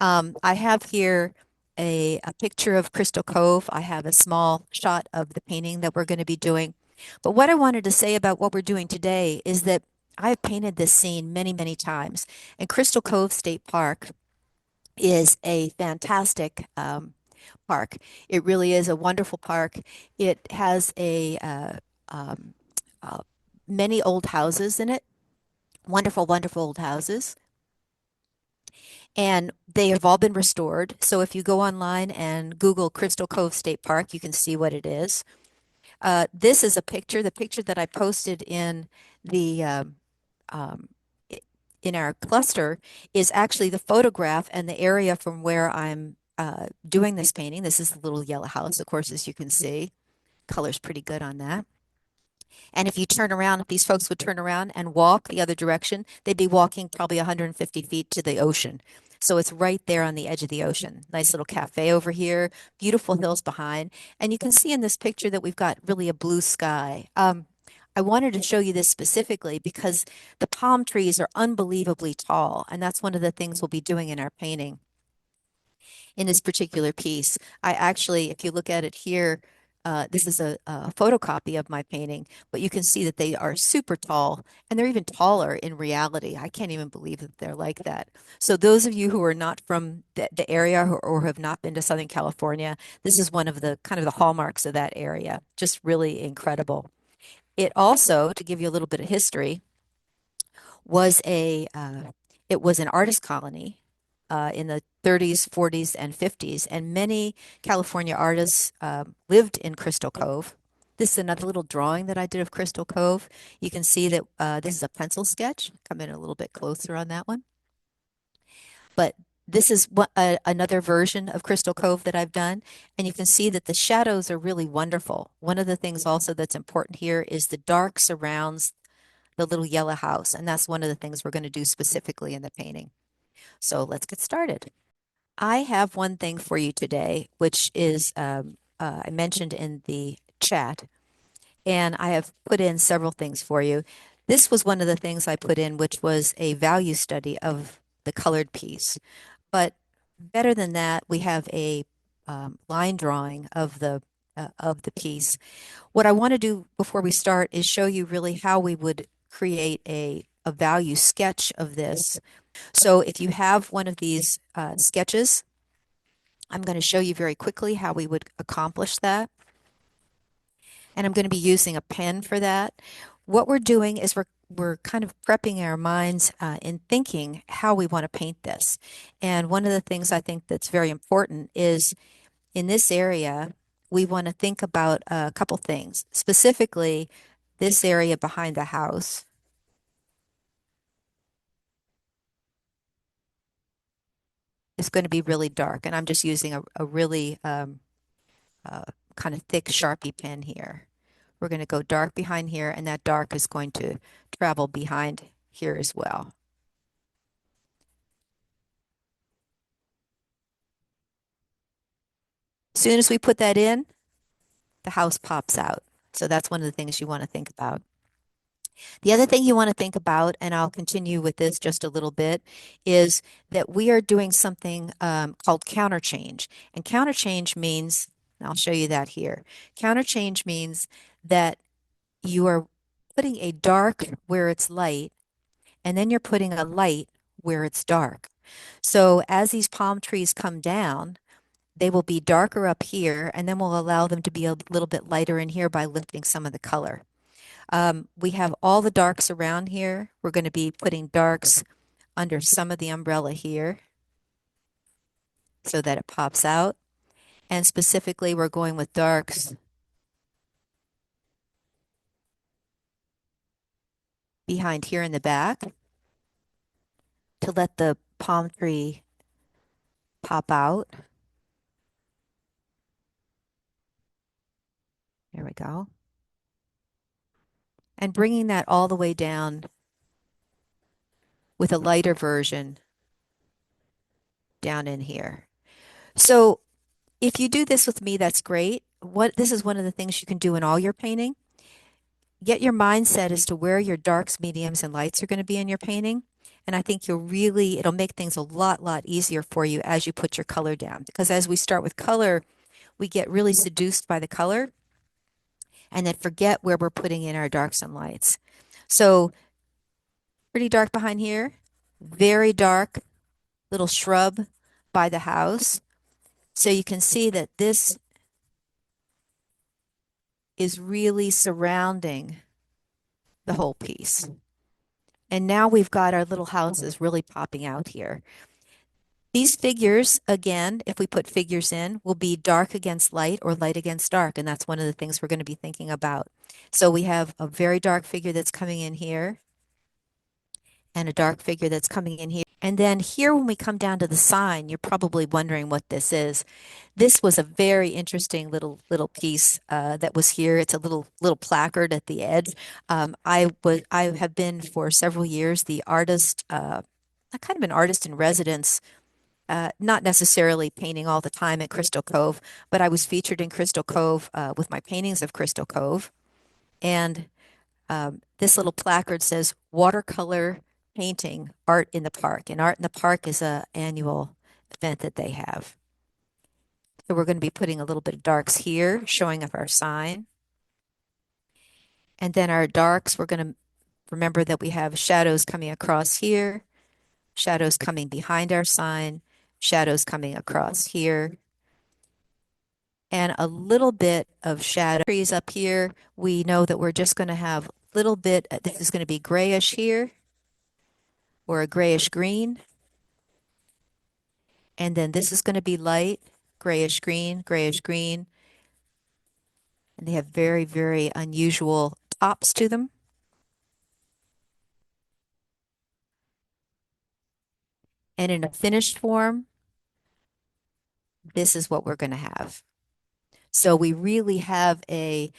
I have here a picture of Crystal Cove. I have a small shot of the painting that we're going to be doing. But what I wanted to say about what we're doing today is that I've painted this scene many, many times. And Crystal Cove State Park is a fantastic park. It really is a wonderful park. It has um, uh, many old houses in it, wonderful, wonderful old houses. And they have all been restored. So if you go online and Google Crystal Cove State Park, you can see what it is. This is a picture. The picture that I posted in the um, in our cluster is actually the photograph and the area from where I'm doing this painting. This is the little yellow house, of course, as you can see. Color's pretty good on that. And if you turn around, if these folks would turn around and walk the other direction, they'd be walking probably 150 feet to the ocean. So it's right there on the edge of the ocean. Nice little cafe over here, beautiful hills behind. And you can see in this picture that we've got really a blue sky. I wanted to show you this specifically because the palm trees are unbelievably tall. And that's one of the things we'll be doing in our painting in this particular piece. I actually, if you look at it here, this is a photocopy of my painting, but you can see that they are super tall and they're even taller in reality. I can't even believe that they're like that. So those of you who are not from the area or have not been to Southern California, this is one of the kind of the hallmarks of that area. Just really incredible. It also, to give you a little bit of history, was it was an artist colony in the 30s, 40s, and 50s, and many California artists lived in Crystal Cove. This is another little drawing that I did of Crystal Cove. You can see that this is a pencil sketch. Come in a little bit closer on that one. But this is another version of Crystal Cove that I've done, and you can see that the shadows are really wonderful. One of the things also that's important here is the dark surrounds the little yellow house, and that's one of the things we're going to do specifically in the painting. So let's get started. I have one thing for you today, which is I mentioned in the chat, and I have put in several things for you. This was one of the things I put in, which was a value study of the colored piece. But better than that, we have a line drawing of the piece. What I want to do before we start is show you really how we would create a value sketch of this. So if you have one of these sketches, I'm going to show you very quickly how we would accomplish that. And I'm going to be using a pen for that. What we're doing is we're kind of prepping our minds in thinking how we want to paint this. And one of the things I think that's very important is in this area, we want to think about a couple things, specifically this area behind the house is going to be really dark. And I'm just using a really uh, kind of thick Sharpie pen here. We're going to go dark behind here, and that dark is going to travel behind here as well. As soon as we put that in, the house pops out. So that's one of the things you want to think about. The other thing you want to think about, and I'll continue with this just a little bit, is that we are doing something called counterchange. And counterchange means, and I'll show you that here. Counterchange means that you are putting a dark where it's light, and then you're putting a light where it's dark. So as these palm trees come down, they will be darker up here, and then we'll allow them to be a little bit lighter in here by lifting some of the color. We have all the darks around here. We're going to be putting darks under some of the umbrella here so that it pops out. And specifically, we're going with darks behind here in the back to let the palm tree pop out. There we go. And bringing that all the way down with a lighter version down in here. So if you do this with me, that's great. This is one of the things you can do in all your painting. Get your mindset as to where your darks, mediums, and lights are going to be in your painting. And I think it'll make things a lot easier for you as you put your color down. Because as we start with color, we get really seduced by the color and then forget where we're putting in our darks and lights. So pretty dark behind here, very dark little shrub by the house. So you can see that this is really surrounding the whole piece. And now we've got our little houses really popping out here. These figures, again, if we put figures in, will be dark against light or light against dark. And that's one of the things we're going to be thinking about. So we have a very dark figure that's coming in here and a dark figure that's coming in here. And then here, when we come down to the sign, you're probably wondering what this is. This was a very interesting little piece that was here. It's a little placard at the edge. I have been for several years the artist, kind of an artist in residence, not necessarily painting all the time at Crystal Cove, but I was featured in Crystal Cove with my paintings of Crystal Cove. And this little placard says watercolor painting art in the park. And Art in the Park is a annual event that they have. So we're going to be putting a little bit of darks here, showing up our sign. And then our darks, we're going to remember that we have shadows coming across here, shadows coming behind our sign, shadows coming across here, and a little bit of shadow. Trees up here, we know that we're just going to have a little bit, this is going to be grayish here, or a grayish green. And then this is going to be light, grayish green, grayish green. And they have very unusual tops to them. And in a finished form, this is what we're going to have. So we really have a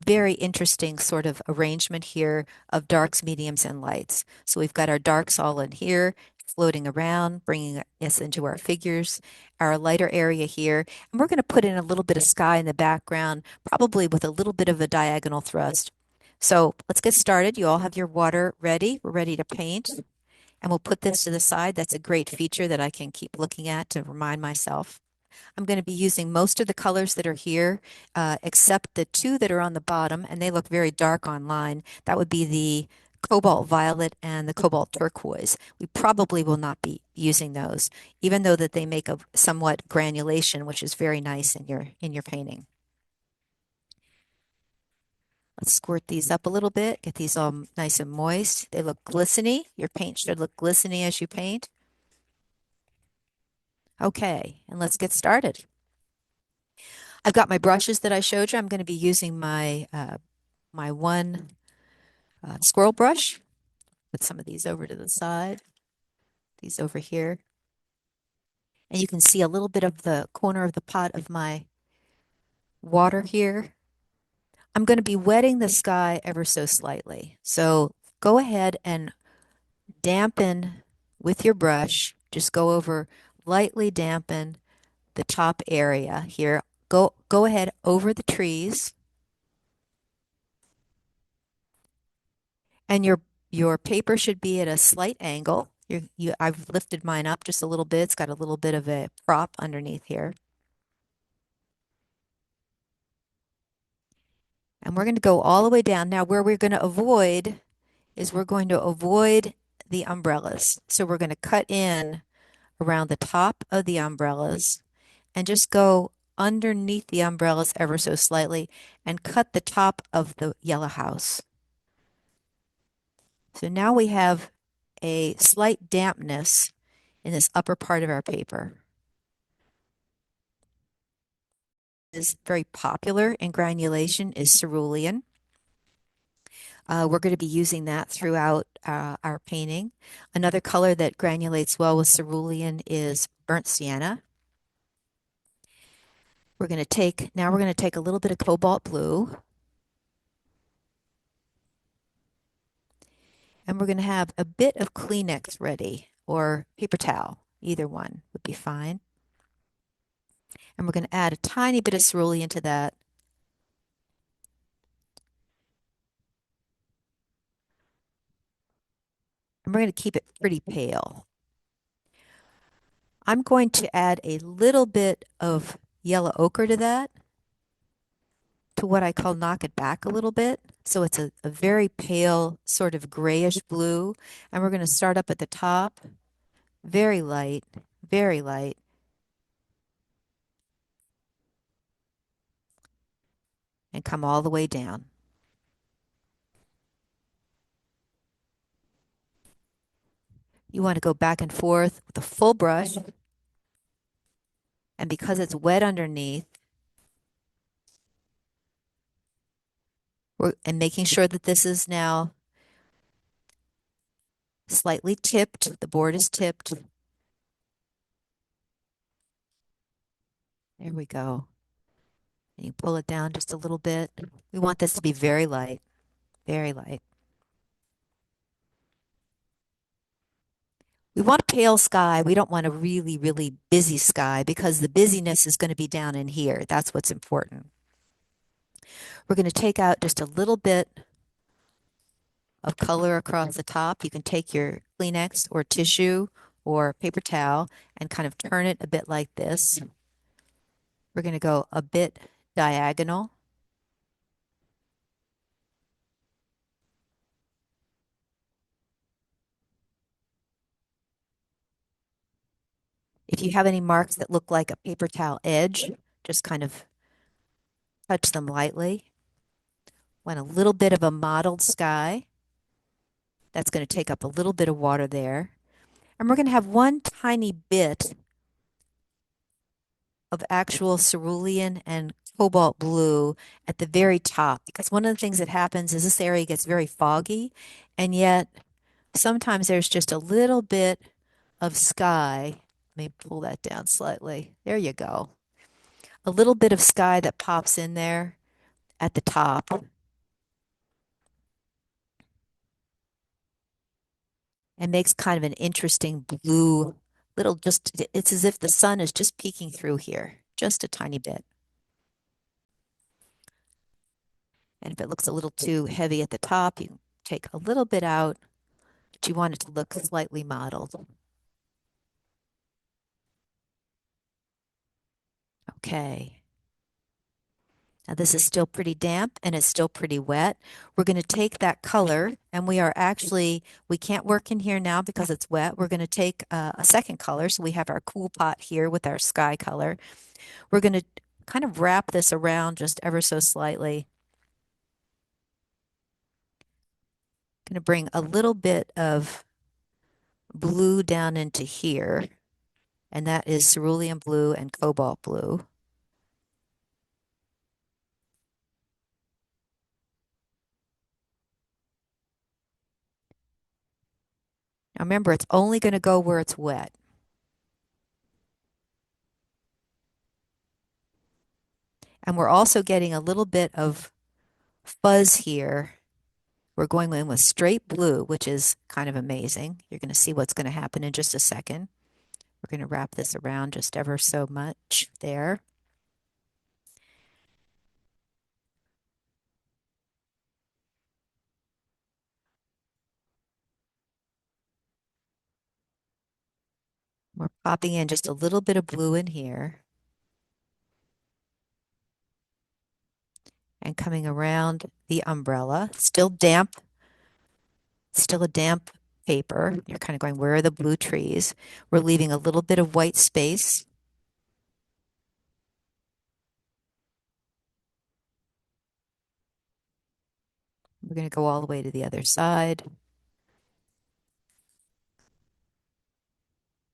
very interesting sort of arrangement here of darks, mediums, and lights. So we've got our darks all in here, floating around, bringing us into our figures, our lighter area here. And we're going to put in a little bit of sky in the background, probably with a little bit of a diagonal thrust. So let's get started. You all have your water ready. We're ready to paint. And we'll put this to the side. That's a great feature that I can keep looking at to remind myself. I'm going to be using most of the colors that are here, except the two that are on the bottom, and they look very dark online. That would be the cobalt violet and the cobalt turquoise. We probably will not be using those, even though that they make a somewhat granulation, which is very nice in your painting. Let's squirt these up a little bit, get these all nice and moist. They look glistening. Your paint should look glistening as you paint. Okay, and let's get started. I've got my brushes that I showed you. I'm going to be using my one squirrel brush. Put some of these over to the side, these over here. And you can see a little bit of the corner of the pot of my water here. I'm going to be wetting the sky ever so slightly. So go ahead and dampen with your brush. Just go over, lightly dampen the top area here. Go ahead over the trees. And your paper should be at a slight angle. I've lifted mine up just a little bit. It's got a little bit of a prop underneath here. And we're going to go all the way down. Now, where we're going to avoid is we're going to avoid the umbrellas. So we're going to cut in around the top of the umbrellas and just go underneath the umbrellas ever so slightly and cut the top of the yellow house. So now we have a slight dampness in this upper part of our paper. Is very popular in granulation is cerulean. We're going to be using that throughout our painting. Another color that granulates well with cerulean is burnt sienna. We're going to take a little bit of cobalt blue. And we're going to have a bit of Kleenex ready, or paper towel. Either one would be fine. And we're going to add a tiny bit of cerulean to that. And we're going to keep it pretty pale. I'm going to add a little bit of yellow ochre to that, to what I call knock it back a little bit. So it's a very pale, sort of grayish blue. And we're going to start up at the top, very light, and come all the way down. You want to go back and forth with a full brush. And because it's wet underneath, and making sure that this is now slightly tipped, the board is tipped. There we go. And you pull it down just a little bit. We want this to be very light, very light. We want a pale sky. We don't want a really, really busy sky because the busyness is going to be down in here. That's what's important. We're going to take out just a little bit of color across the top. You can take your Kleenex or tissue or paper towel and kind of turn it a bit like this. We're going to go a bit diagonal. If you have any marks that look like a paper towel edge, just kind of touch them lightly. Want a little bit of a mottled sky. That's going to take up a little bit of water there. And we're going to have one tiny bit of actual cerulean and cobalt blue at the very top, because one of the things that happens is this area gets very foggy, and yet sometimes there's just a little bit of sky. Let me pull that down slightly. There you go. A little bit of sky that pops in there at the top and makes kind of an interesting blue little, just, it's as if the sun is just peeking through here, just a tiny bit. And if it looks a little too heavy at the top, you can take a little bit out, but you want it to look slightly mottled. Okay. Now this is still pretty damp and it's still pretty wet. We're going to take that color, and we can't work in here now because it's wet. We're going to take a second color. So we have our cool pot here with our sky color. We're going to kind of wrap this around just ever so slightly. Going to bring a little bit of blue down into here, and that is cerulean blue and cobalt blue. Now remember, it's only going to go where it's wet. And we're also getting a little bit of fuzz here. We're going in with straight blue, which is kind of amazing. You're going to see what's going to happen in just a second. We're going to wrap this around just ever so much there. We're popping in just a little bit of blue in here. And coming around the umbrella, still damp, still a damp paper. You're kind of going, where are the blue trees? We're leaving a little bit of white space. We're going to go all the way to the other side.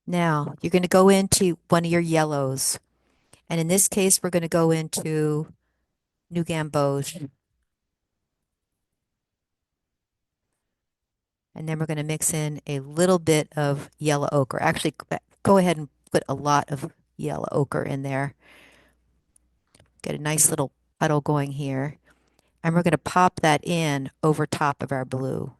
Now, you're going to go into one of your yellows. And in this case, we're going to go into New Gamboge. And then we're going to mix in a little bit of yellow ochre. Actually, go ahead and put a lot of yellow ochre in there. Get a nice little puddle going here. And we're going to pop that in over top of our blue.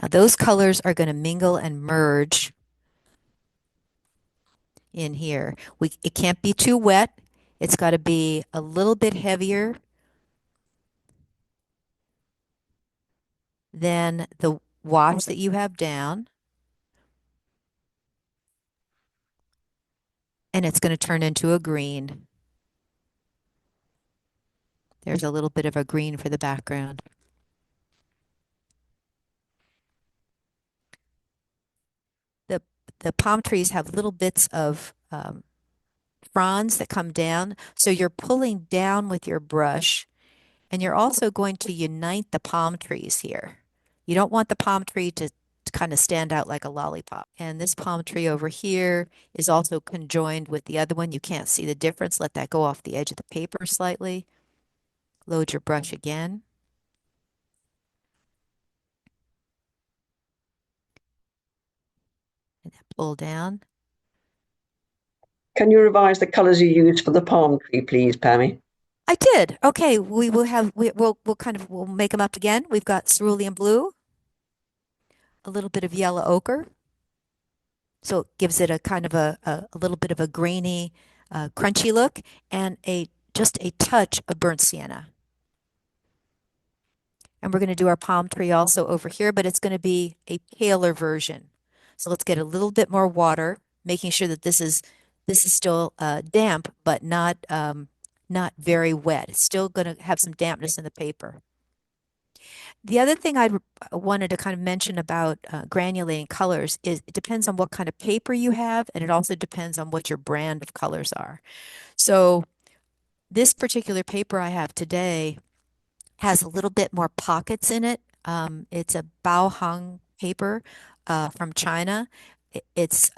Now those colors are going to mingle and merge in here. It can't be too wet. It's got to be a little bit heavier then the wash that you have down, and it's going to turn into a green. There's a little bit of a green for the background. The, the palm trees have little bits of fronds that come down. So you're pulling down with your brush, and you're also going to unite the palm trees here. You don't want the palm tree to kind of stand out like a lollipop. And this palm tree over here is also conjoined with the other one. You can't see the difference. Let that go off the edge of the paper slightly. Load your brush again. And then pull down. Can you revise the colours you used for the palm tree, please, Pammy? I did. Okay, we will have we'll make them up again. We've got cerulean blue, a little bit of yellow ochre, so it gives it a kind of a little bit of a grainy, crunchy look, and a just a touch of burnt sienna. And we're going to do our palm tree also over here, but it's going to be a paler version. So let's get a little bit more water, making sure that this is still damp, but not very wet. It's still going to have some dampness in the paper. The other thing I wanted to kind of mention about granulating colors is it depends on what kind of paper you have, and it also depends on what your brand of colors are. So this particular paper I have today has a little bit more pockets in it. It's a Baohang paper from China. It's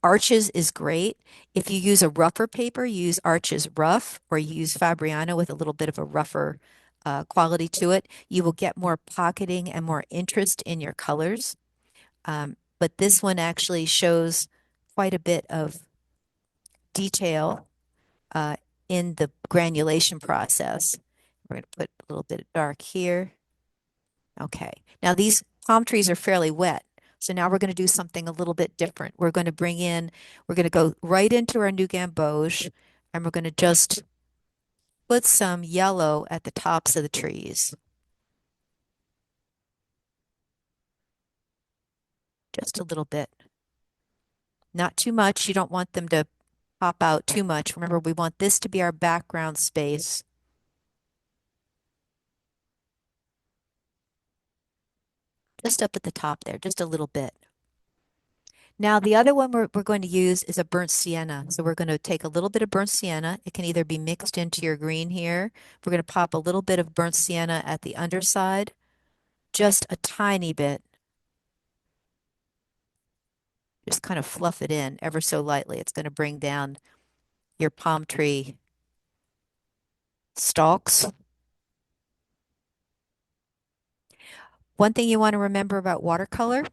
Arches is great. If you use a rougher paper, you use Arches rough, or you use Fabriano with a little bit of a rougher quality to it. You will get more pocketing and more interest in your colors. But this one actually shows quite a bit of detail uh, in the granulation process. We're going to put a little bit of dark here. Okay. Now these palm trees are fairly wet. So now we're going to do something a little bit different. We're going to go right into our new gamboge, and we're going to just put some yellow at the tops of the trees. Just a little bit. Not too much. You don't want them to pop out too much. Remember, we want this to be our background space. Just up at the top there, just a little bit. Now, the other one we're going to use is a burnt sienna. So we're going to take a little bit of burnt sienna. It can either be mixed into your green here. We're going to pop a little bit of burnt sienna at the underside, just a tiny bit. Just kind of fluff it in ever so lightly. It's going to bring down your palm tree stalks. One thing you want to remember about watercolor,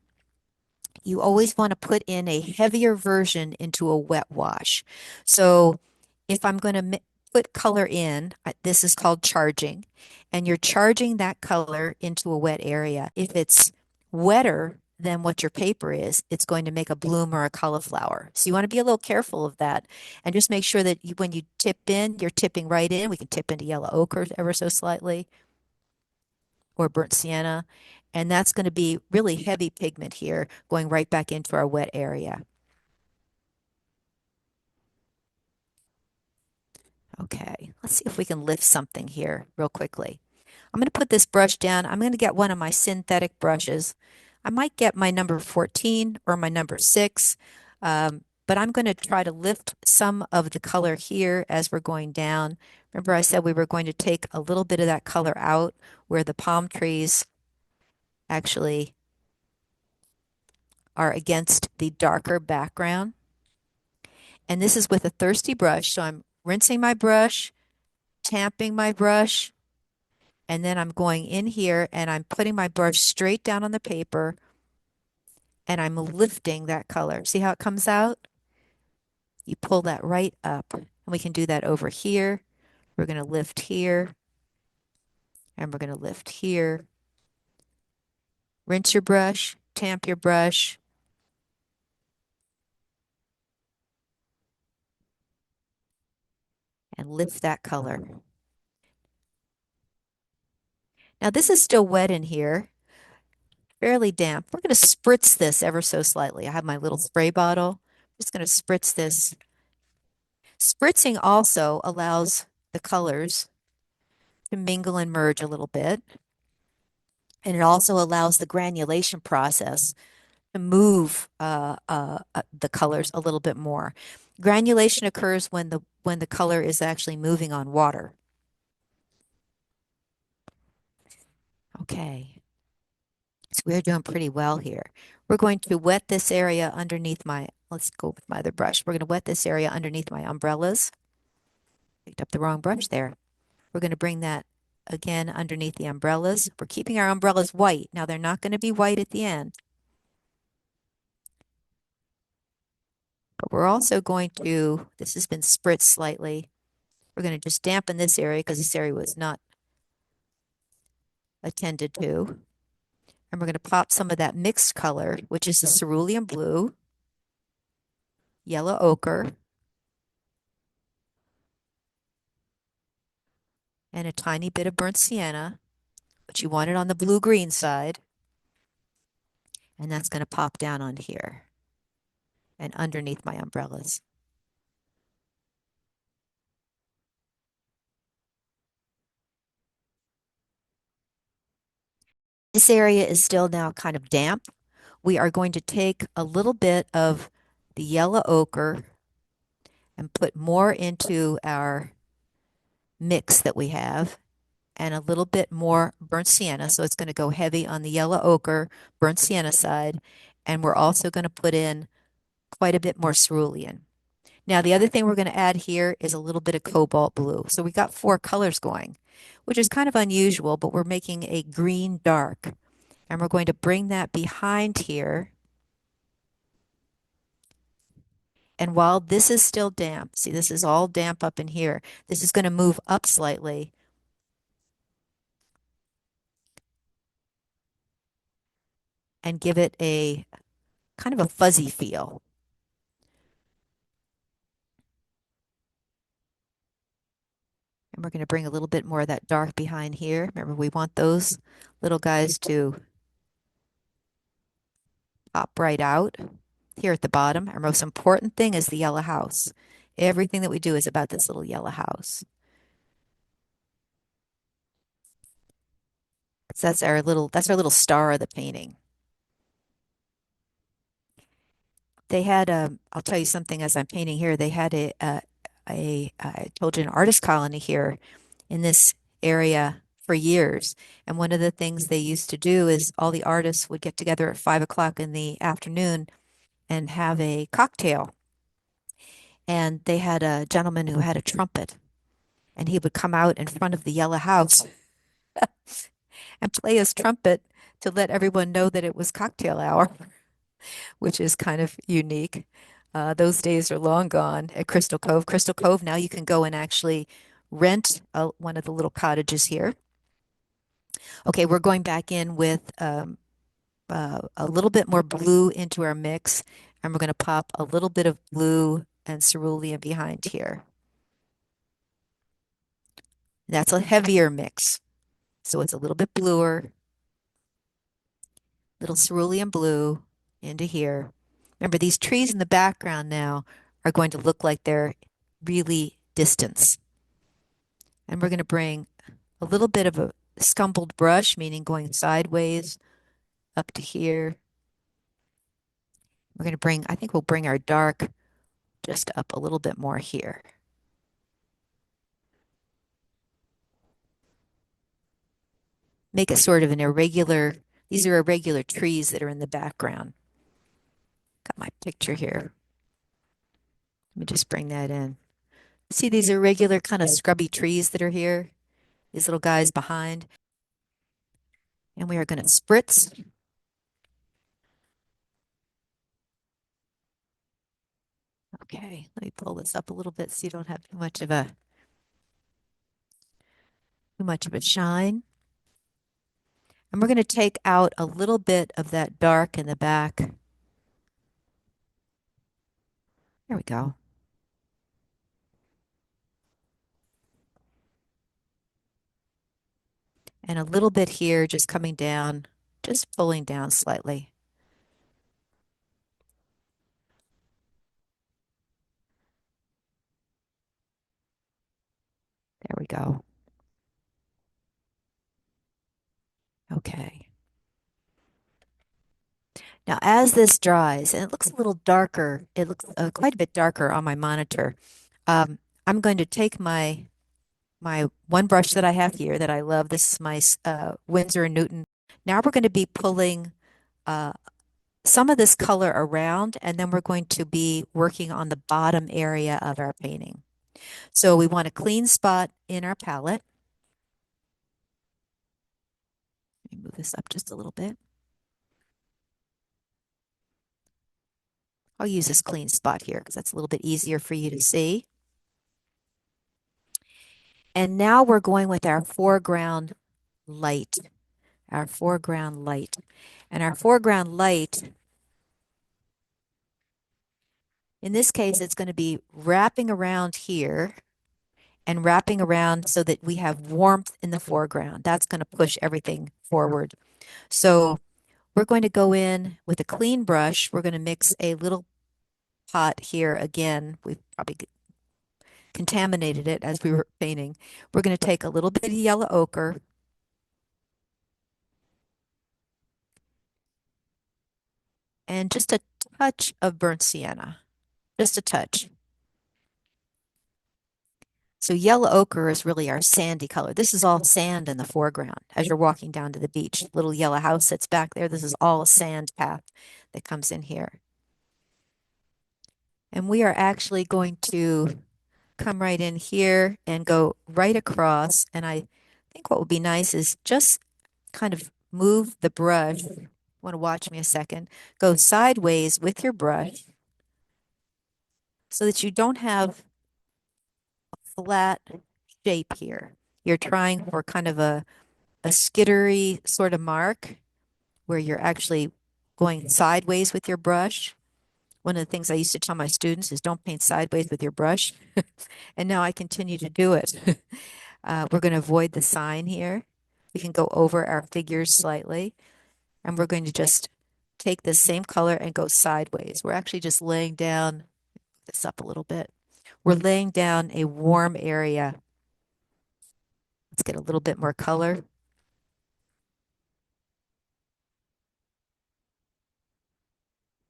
you always want to put in a heavier version into a wet wash. So if I'm going to put color in, this is called charging, and you're charging that color into a wet area. If it's wetter than what your paper is, it's going to make a bloom or a cauliflower. So you want to be a little careful of that, and just make sure that when you tip in, you're tipping right in. We can tip into yellow ochre ever so slightly, or burnt sienna. And that's going to be really heavy pigment here, going right back into our wet area. Okay, let's see if we can lift something here real quickly. I'm going to put this brush down. I'm going to get one of my synthetic brushes. I might get my number 14 or my number 6, but I'm going to try to lift some of the color here as we're going down. Remember I said we were going to take a little bit of that color out where the palm trees actually are against the darker background. And this is with a thirsty brush. So I'm rinsing my brush, tamping my brush, and then I'm going in here and I'm putting my brush straight down on the paper and I'm lifting that color. See how it comes out? You pull that right up. And we can do that over here. We're going to lift here and we're going to lift here. Rinse your brush, tamp your brush, and lift that color. Now this is still wet in here, fairly damp. We're going to spritz this ever so slightly. I have my little spray bottle. Just going to spritz this. Spritzing also allows the colors to mingle and merge a little bit. And it also allows the granulation process to move the colors a little bit more. Granulation occurs when the color is actually moving on water. Okay, so we're doing pretty well here. We're going to wet this area underneath my, let's go with my other brush. We're going to wet this area underneath my umbrellas. Picked up the wrong brush there. We're going to bring that again underneath the umbrellas. We're keeping our umbrellas white. Now they're not going to be white at the end, but we're also going to, this has been spritzed slightly. We're going to just dampen this area because this area was not attended to. And we're going to pop some of that mixed color, which is the cerulean blue, yellow ochre, and a tiny bit of burnt sienna, but you want it on the blue-green side. And that's going to pop down on here and underneath my umbrellas. This area is still now kind of damp. We are going to take a little bit of the yellow ochre and put more into our mix that we have, and a little bit more burnt sienna. So it's going to go heavy on the yellow ochre, burnt sienna side. And we're also going to put in quite a bit more cerulean. Now, the other thing we're going to add here is a little bit of cobalt blue. So we got 4 colors going, which is kind of unusual, but we're making a green dark. And we're going to bring that behind here. And while this is still damp, see, this is all damp up in here. This is going to move up slightly. And give it a kind of a fuzzy feel. And we're going to bring a little bit more of that dark behind here. Remember, we want those little guys to pop right out here at the bottom. Our most important thing is the yellow house. Everything that we do is about this little yellow house. So that's our little star of the painting. They had I'll tell you something as I'm painting here. They had I told you, an artist colony here in this area for years. And one of the things they used to do is all the artists would get together at 5 o'clock in the afternoon and have a cocktail. And they had a gentleman who had a trumpet, and he would come out in front of the yellow house and play his trumpet to let everyone know that it was cocktail hour, which is kind of unique. Those days are long gone at Crystal Cove. Crystal Cove, now you can go and actually rent one of the little cottages here. Okay, we're going back in with a little bit more blue into our mix, and we're going to pop a little bit of blue and cerulean behind here. That's a heavier mix, so it's a little bit bluer, little cerulean blue into here. Remember, these trees in the background now are going to look like they're really distance. And we're going to bring a little bit of a scumbled brush, meaning going sideways up to here. We're going to bring, I think we'll bring our dark just up a little bit more here. Make it sort of an irregular, these are irregular trees that are in the background. Got my picture here. Let me just bring that in. See these irregular kind of scrubby trees that are here? These little guys behind. And we are going to spritz. Okay, let me pull this up a little bit so you don't have too much of a shine. And we're going to take out a little bit of that dark in the back. There we go. and a little bit here, just coming down, just pulling down slightly. There we go. Okay. Now, as this dries, and it looks a little darker, it looks quite a bit darker on my monitor. Um, I'm going to take my one brush that I have here that I love. This is my Winsor& and Newton. Now we're going to be pulling uh, some of this color around, and then we're going to be working on the bottom area of our painting. So we want a clean spot in our palette. Let me move this up just a little bit. I'll use this clean spot here because that's a little bit easier for you to see. And now we're going with our foreground light, our foreground light. And our foreground light, in this case, it's going to be wrapping around here and wrapping around so that we have warmth in the foreground. That's going to push everything forward. So we're going to go in with a clean brush. We're going to mix a little pot here again. We've probably contaminated it as we were painting. We're going to take a little bit of yellow ochre and just a touch of burnt sienna, just a touch. So yellow ochre is really our sandy color. This is all sand in the foreground as you're walking down to the beach. Little yellow house that's back there. This is all a sand path that comes in here. And we are actually going to come right in here and go right across. And I think what would be nice is just kind of move the brush. Want to watch me a second? Go sideways with your brush so that you don't have a flat shape here. You're trying for kind of a skittery sort of mark where you're actually going sideways with your brush. One of the things I used to tell my students is don't paint sideways with your brush. And now I continue to do it. We're going to avoid the sign here. We can go over our figures slightly, and we're going to just take this same color and go sideways. We're actually just laying down this up a little bit. We're laying down a warm area. Let's get a little bit more color,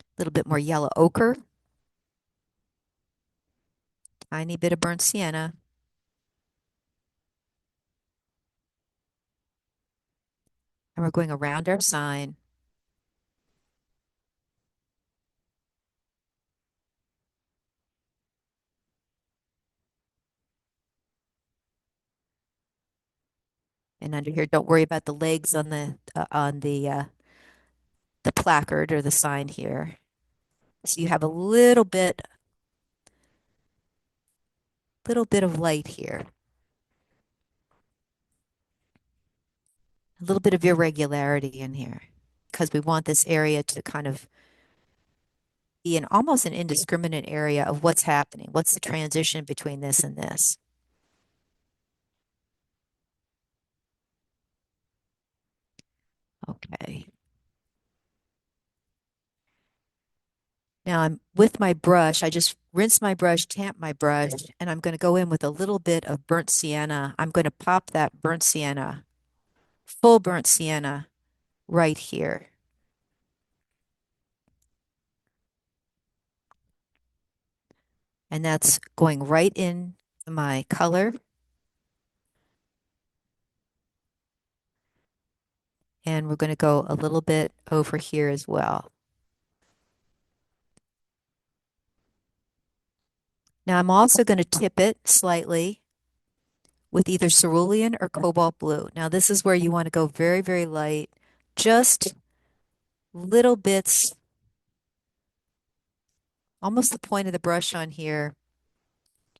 a little bit more yellow ochre, tiny bit of burnt sienna. And we're going around our sign. And under here, don't worry about the legs on the placard or the sign here. So you have a little bit of light here, a little bit of irregularity in here, because we want this area to kind of be almost an indiscriminate area of what's happening. What's the transition between this and this? Okay. Now I'm with my brush. I just rinse my brush, tamp my brush, and I'm going to go in with a little bit of burnt sienna. I'm going to pop that burnt sienna, full burnt sienna, right here. And that's going right in my color. And we're going to go a little bit over here as well. Now I'm also going to tip it slightly with either cerulean or cobalt blue. Now this is where you want to go very, very light, just little bits, almost the point of the brush on here,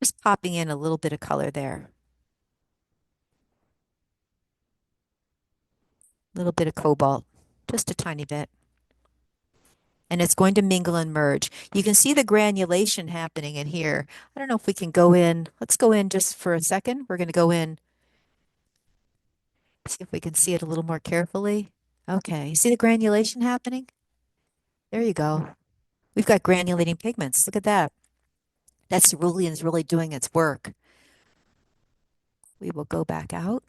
just popping in a little bit of color there. A little bit of cobalt, just a tiny bit. And it's going to mingle and merge. You can see the granulation happening in here. I don't know if we can go in. Let's go in just for a second. We're going to go in See if we can see it a little more carefully. Okay, see the granulation happening? There you go. We've got granulating pigments. Look at that. That cerulean's really doing its work. We will go back out.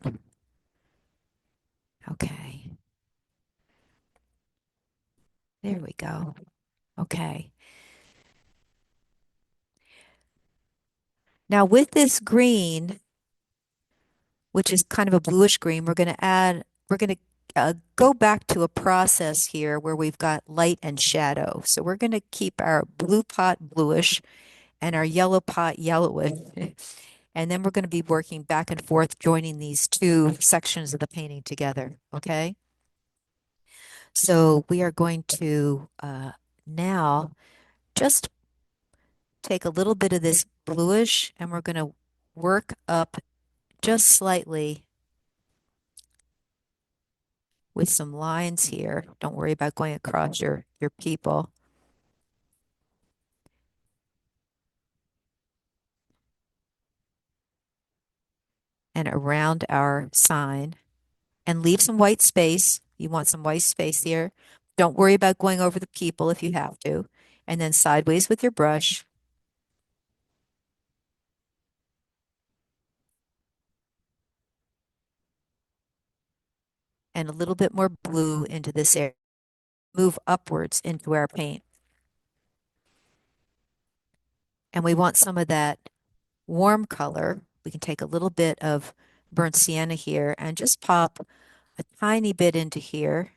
Okay, there we go. Okay. Now with this green, which is kind of a bluish green, we're going to go back to a process here where we've got light and shadow. So we're going to keep our blue pot bluish and our yellow pot yellowish. And then we're going to be working back and forth, joining these two sections of the painting together. Okay. So we are going to now just take a little bit of this bluish and we're going to work up just slightly with some lines here. Don't worry about going across your people. And around our sign and leave some white space. You want some white space here. Don't worry about going over the people if you have to. And then sideways with your brush. And a little bit more blue into this area. Move upwards into our paint. And we want some of that warm color. We can take a little bit of burnt sienna here and just pop a tiny bit into here.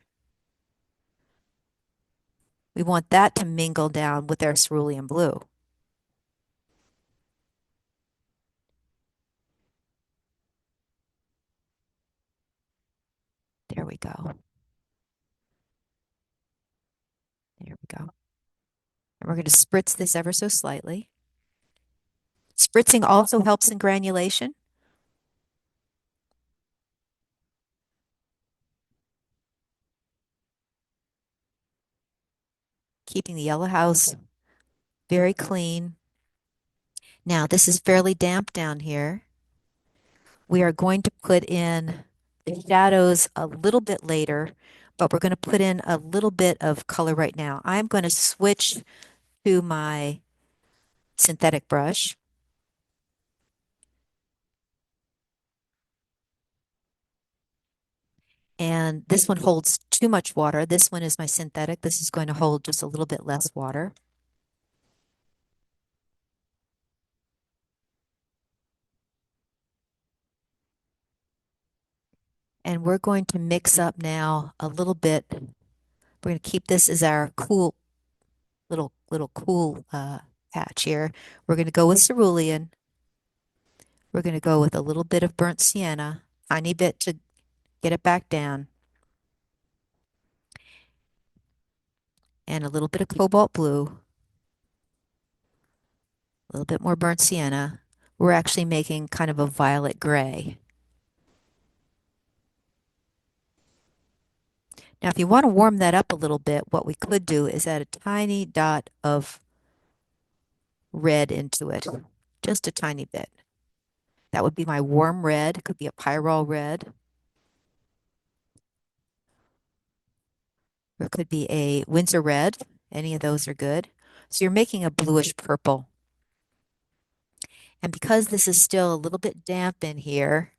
We want that to mingle down with our cerulean blue. There we go. There we go. And we're going to spritz this ever so slightly. Spritzing also helps in granulation. Keeping the yellow house very clean. Now, this is fairly damp down here. We are going to put in the shadows a little bit later, but we're going to put in a little bit of color right now. I'm going to switch to my synthetic brush. And this one holds too much water. This one is my synthetic. This is going to hold just a little bit less water. And we're going to mix up now a little bit. We're going to keep this as our cool, little cool patch here. We're going to go with cerulean. We're going to go with a little bit of burnt sienna, tiny bit to get it back down, and a little bit of cobalt blue, a little bit more burnt sienna. We're actually making kind of a violet gray. Now, if you want to warm that up a little bit, what we could do is add a tiny dot of red into it, just a tiny bit. That would be my warm red. It could be a pyrrole red. Or it could be a Windsor red. Any of those are good. So you're making a bluish purple. And because this is still a little bit damp in here,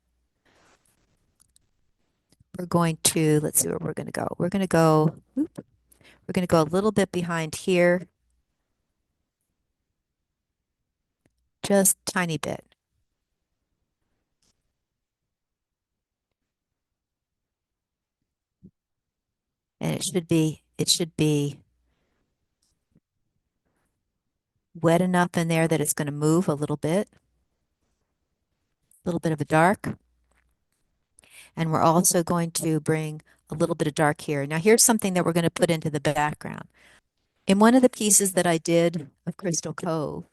we're going to, let's see where we're going to go. We're going to go, we're going to go a little bit behind here, just tiny bit. And it should be wet enough in there that it's going to move a little bit of a dark. And we're also going to bring a little bit of dark here. Now here's something that we're going to put into the background. In one of the pieces that I did of Crystal Cove,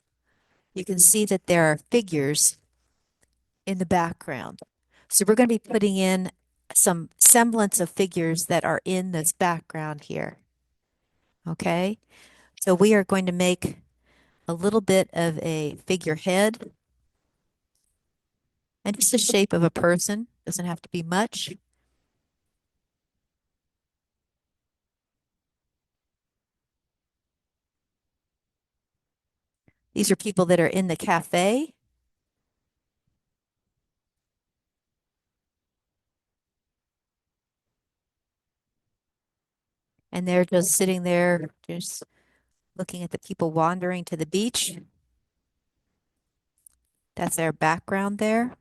you can see that there are figures in the background. So we're going to be putting in some semblance of figures that are in this background here. Okay, so we are going to make a little bit of a figurehead and just the shape of a person. Doesn't have to be much. These are people that are in the cafe. And they're just sitting there, just looking at the people wandering to the beach. That's their background there.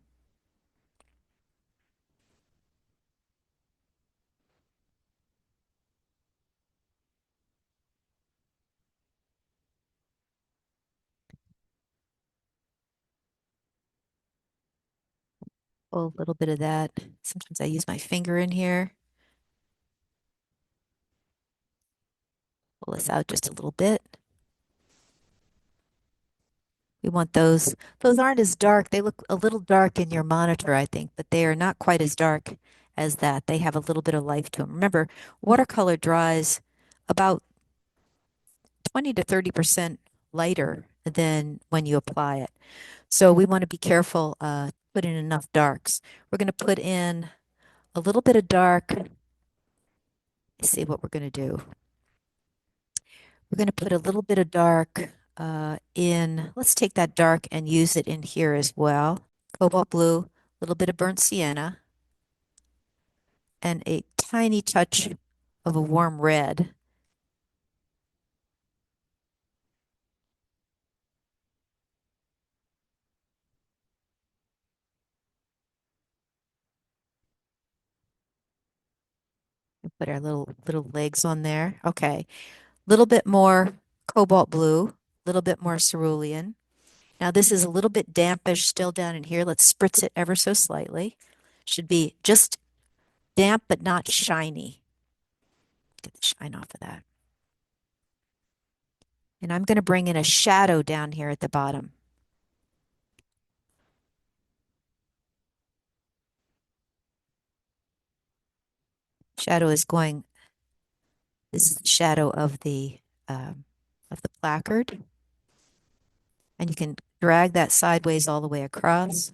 Oh, a little bit of that. Sometimes I use my finger in here. Pull this out just a little bit. We want those. Those aren't as dark. They look a little dark in your monitor, I think, but they are not quite as dark as that. They have a little bit of life to them. Remember, watercolor dries about 20 to 30% lighter than when you apply it. So we want to be careful, put in enough darks. We're going to put in a little bit of dark. Let's see what we're going to do. We're going to put a little bit of dark in. Let's take that dark and use it in here as well. Cobalt blue, a little bit of burnt sienna, and a tiny touch of a warm red. And put our little legs on there. Okay. A little bit more cobalt blue, a little bit more cerulean. Now this is a little bit dampish still down in here. Let's spritz it ever so slightly. Should be just damp but not shiny. Get the shine off of that. And I'm going to bring in a shadow down here at the bottom. Shadow is going, this is the shadow of the placard. And you can drag that sideways all the way across.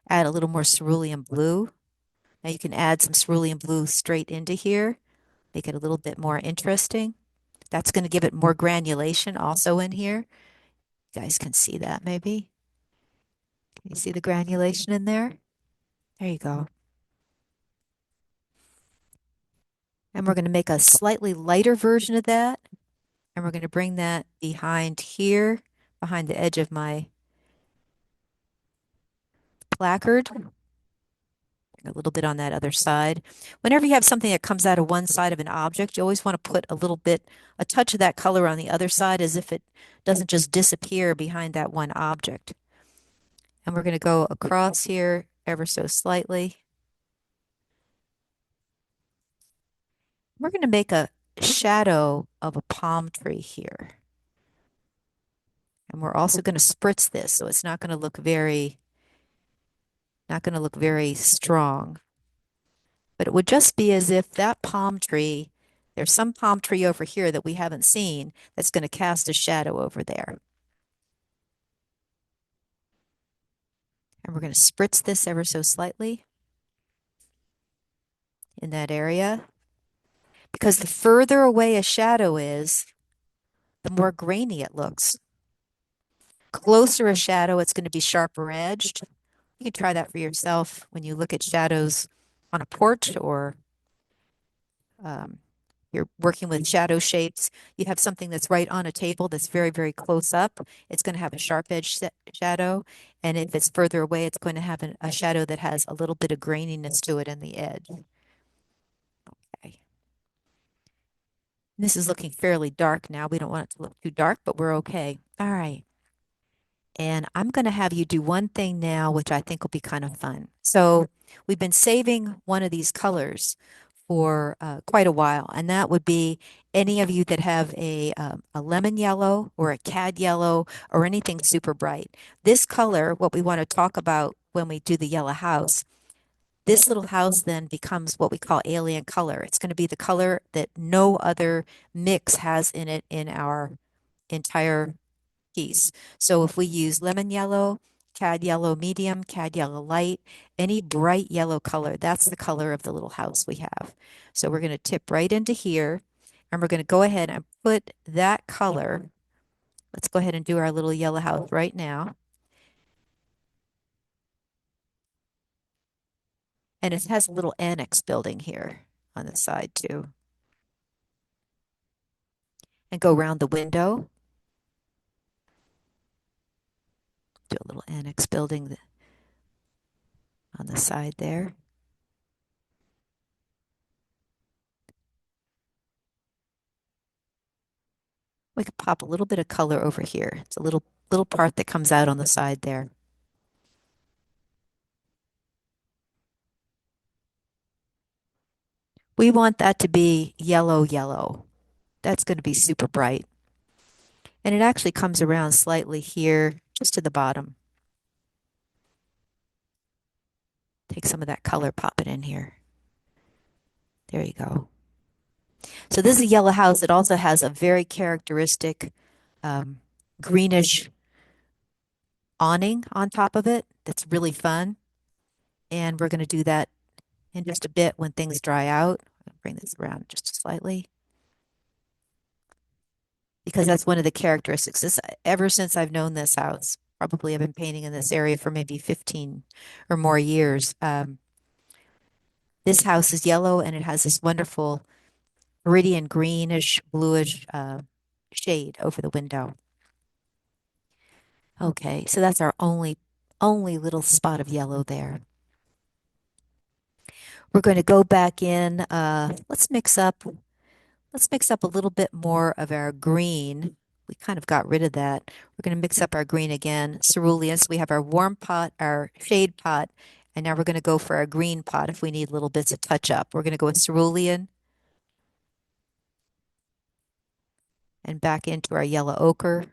Add a little more cerulean blue. Now you can add some cerulean blue straight into here, make it a little bit more interesting. That's going to give it more granulation also in here. You guys can see that maybe. Can you see the granulation in there? There you go. And we're going to make a slightly lighter version of that. And we're going to bring that behind here, behind the edge of my placard. A little bit on that other side. Whenever you have something that comes out of one side of an object, you always want to put a little bit, a touch of that color on the other side as if it doesn't just disappear behind that one object. And we're going to go across here ever so slightly. We're going to make a shadow of a palm tree here. And we're also going to spritz this, so it's not going to look very strong. But it would just be as if that palm tree, there's some palm tree over here that we haven't seen that's going to cast a shadow over there. And we're going to spritz this ever so slightly in that area. Because the further away a shadow is, the more grainy it looks. Closer a shadow, it's going to be sharper edged. You can try that for yourself when you look at shadows on a porch or um, you're working with shadow shapes. You have something that's right on a table that's very, very close up. It's going to have a sharp edge shadow. And if it's further away, it's going to have a shadow that has a little bit of graininess to it in the edge. Okay. This is looking fairly dark now. We don't want it to look too dark, but we're okay. All right. And I'm going to have you do one thing now, which I think will be kind of fun. So we've been saving one of these colors for quite a while, and that would be any of you that have a lemon yellow or a cad yellow or anything super bright. This color, what we want to talk about when we do the yellow house, this little house then becomes what we call alien color. It's going to be the color that no other mix has in it in our entire piece. So if we use lemon yellow, cad yellow medium, cad yellow light, any bright yellow color, that's the color of the little house we have. So we're going to tip right into here and we're going to go ahead and put that color Let's go ahead and do our little yellow house right now. And it has a little annex building here on the side too. And go around the window. Do a little annex building on the side there. We could pop a little bit of color over here. It's a little part that comes out on the side there. We want that to be yellow, yellow. That's going to be super bright. And it actually comes around slightly here, just to the bottom. Take some of that color, pop it in here. There you go. So this is a yellow house. It also has a very characteristic um, greenish awning on top of it. That's really fun. And we're going to do that in just a bit when things dry out. I'll bring this around just slightly. Because that's one of the characteristics. Ever since I've known this house, probably I've been painting in this area for maybe 15 or more years. This house is yellow and it has this wonderful meridian greenish, bluish shade over the window. Okay, so that's our only little spot of yellow there. We're going to go back in. Let's mix up a little bit more of our green. We kind of got rid of that. We're going to mix up our green again, cerulean. So we have our warm pot, our shade pot, and now we're going to go for our green pot if we need little bits of touch up. We're going to go with cerulean and back into our yellow ochre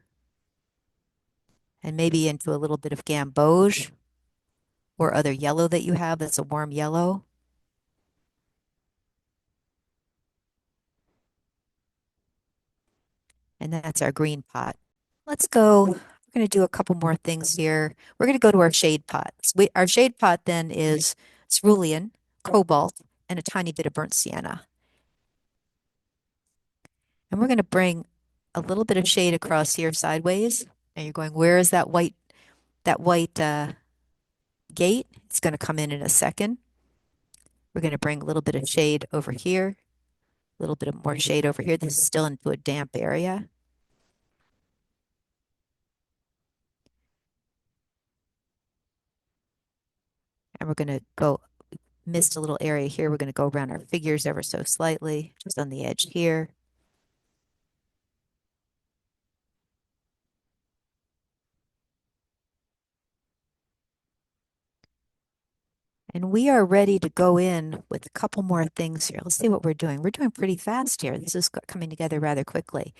and maybe into a little bit of gamboge or other yellow that you have that's a warm yellow. And that's our green pot. Let's go. We're going to do a couple more things here. We're going to go to our shade pot. Our shade pot then is cerulean, cobalt, and a tiny bit of burnt sienna. And we're going to bring a little bit of shade across here sideways. And you're going, where is that white gate? It's going to come in a second. We're going to bring a little bit of shade over here, a little bit of more shade over here. This is still into a damp area. And we're going to go missed a little area here. We're going to go around our figures ever so slightly, just on the edge here. And we are ready to go in with a couple more things here. Let's see what we're doing. We're doing pretty fast here. This is coming together rather quickly.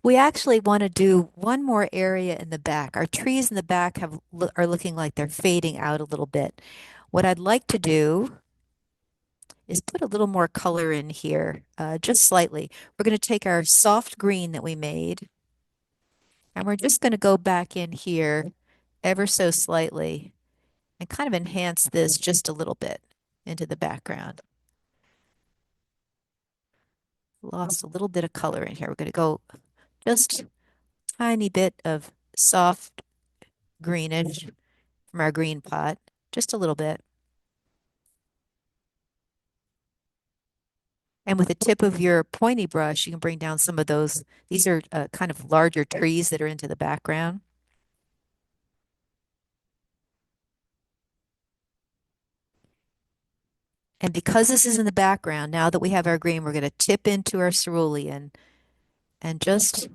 We actually want to do one more area in the back. Our trees in the back are looking like they're fading out a little bit. What I'd like to do is put a little more color in here, just slightly. We're going to take our soft green that we made, and we're just going to go back in here ever so slightly and kind of enhance this just a little bit into the background. Lost a little bit of color in here. We're going to go just a tiny bit of soft greenish from our green pot, just a little bit. And with the tip of your pointy brush, you can bring down some of those. These are kind of larger trees that are into the background. And because this is in the background, now that we have our green, we're going to tip into our cerulean and just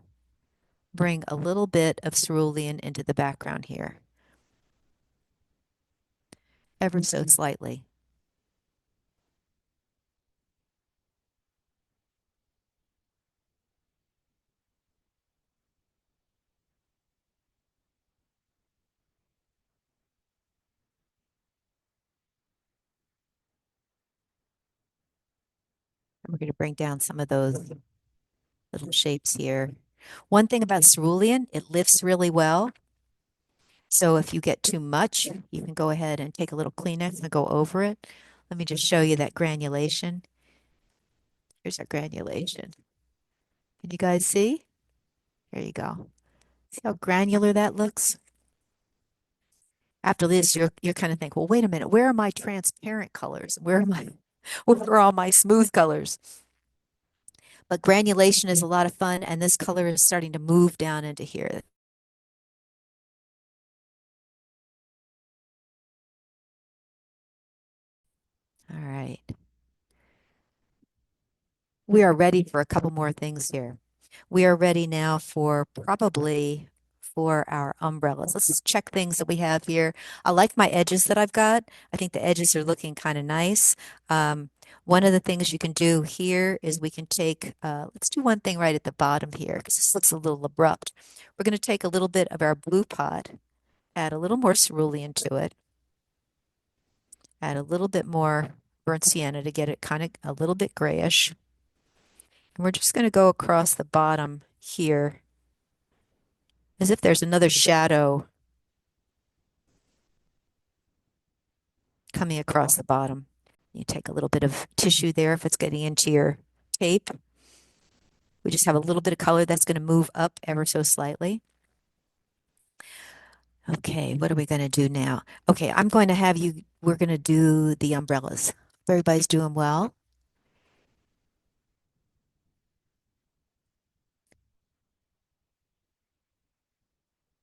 bring a little bit of cerulean into the background here, ever so slightly. And we're going to bring down some of those little shapes here. One thing about cerulean, it lifts really well. So if you get too much, you can go ahead and take a little Kleenex and go over it. Let me just show you that granulation. Here's our granulation. Can you guys see? There you go. See how granular that looks? After this, you're kind of think, well, wait a minute, where are my transparent colors? Where are my where are all my smooth colors? But granulation is a lot of fun, and this color is starting to move down into here. All right. We are ready for a couple more things here. We are ready now for probably for our umbrellas. Let's just check things that we have here. I like my edges that I've got. I think the edges are looking kind of nice. Um, one of the things you can do here is we can take, let's do one thing right at the bottom here because this looks a little abrupt. We're going to take a little bit of our blue pot, add a little more cerulean to it, add a little bit more burnt sienna to get it kind of a little bit grayish. And we're just going to go across the bottom here as if there's another shadow coming across the bottom. You take a little bit of tissue there if it's getting into your tape. We just have a little bit of color that's going to move up ever so slightly. Okay, what are we going to do now? Okay, I'm going to have you, we're going to do the umbrellas. Everybody's doing well.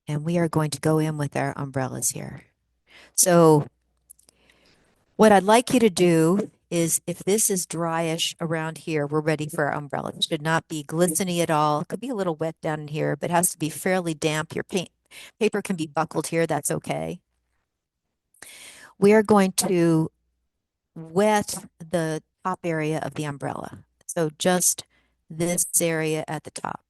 And we are going to go in with our umbrellas here. So what I'd like you to do is if this is dryish around here, we're ready for our umbrella. It should not be glistening at all. It could be a little wet down in here, but it has to be fairly damp. Your paper can be buckled here. That's okay. We are going to wet the top area of the umbrella. So just this area at the top.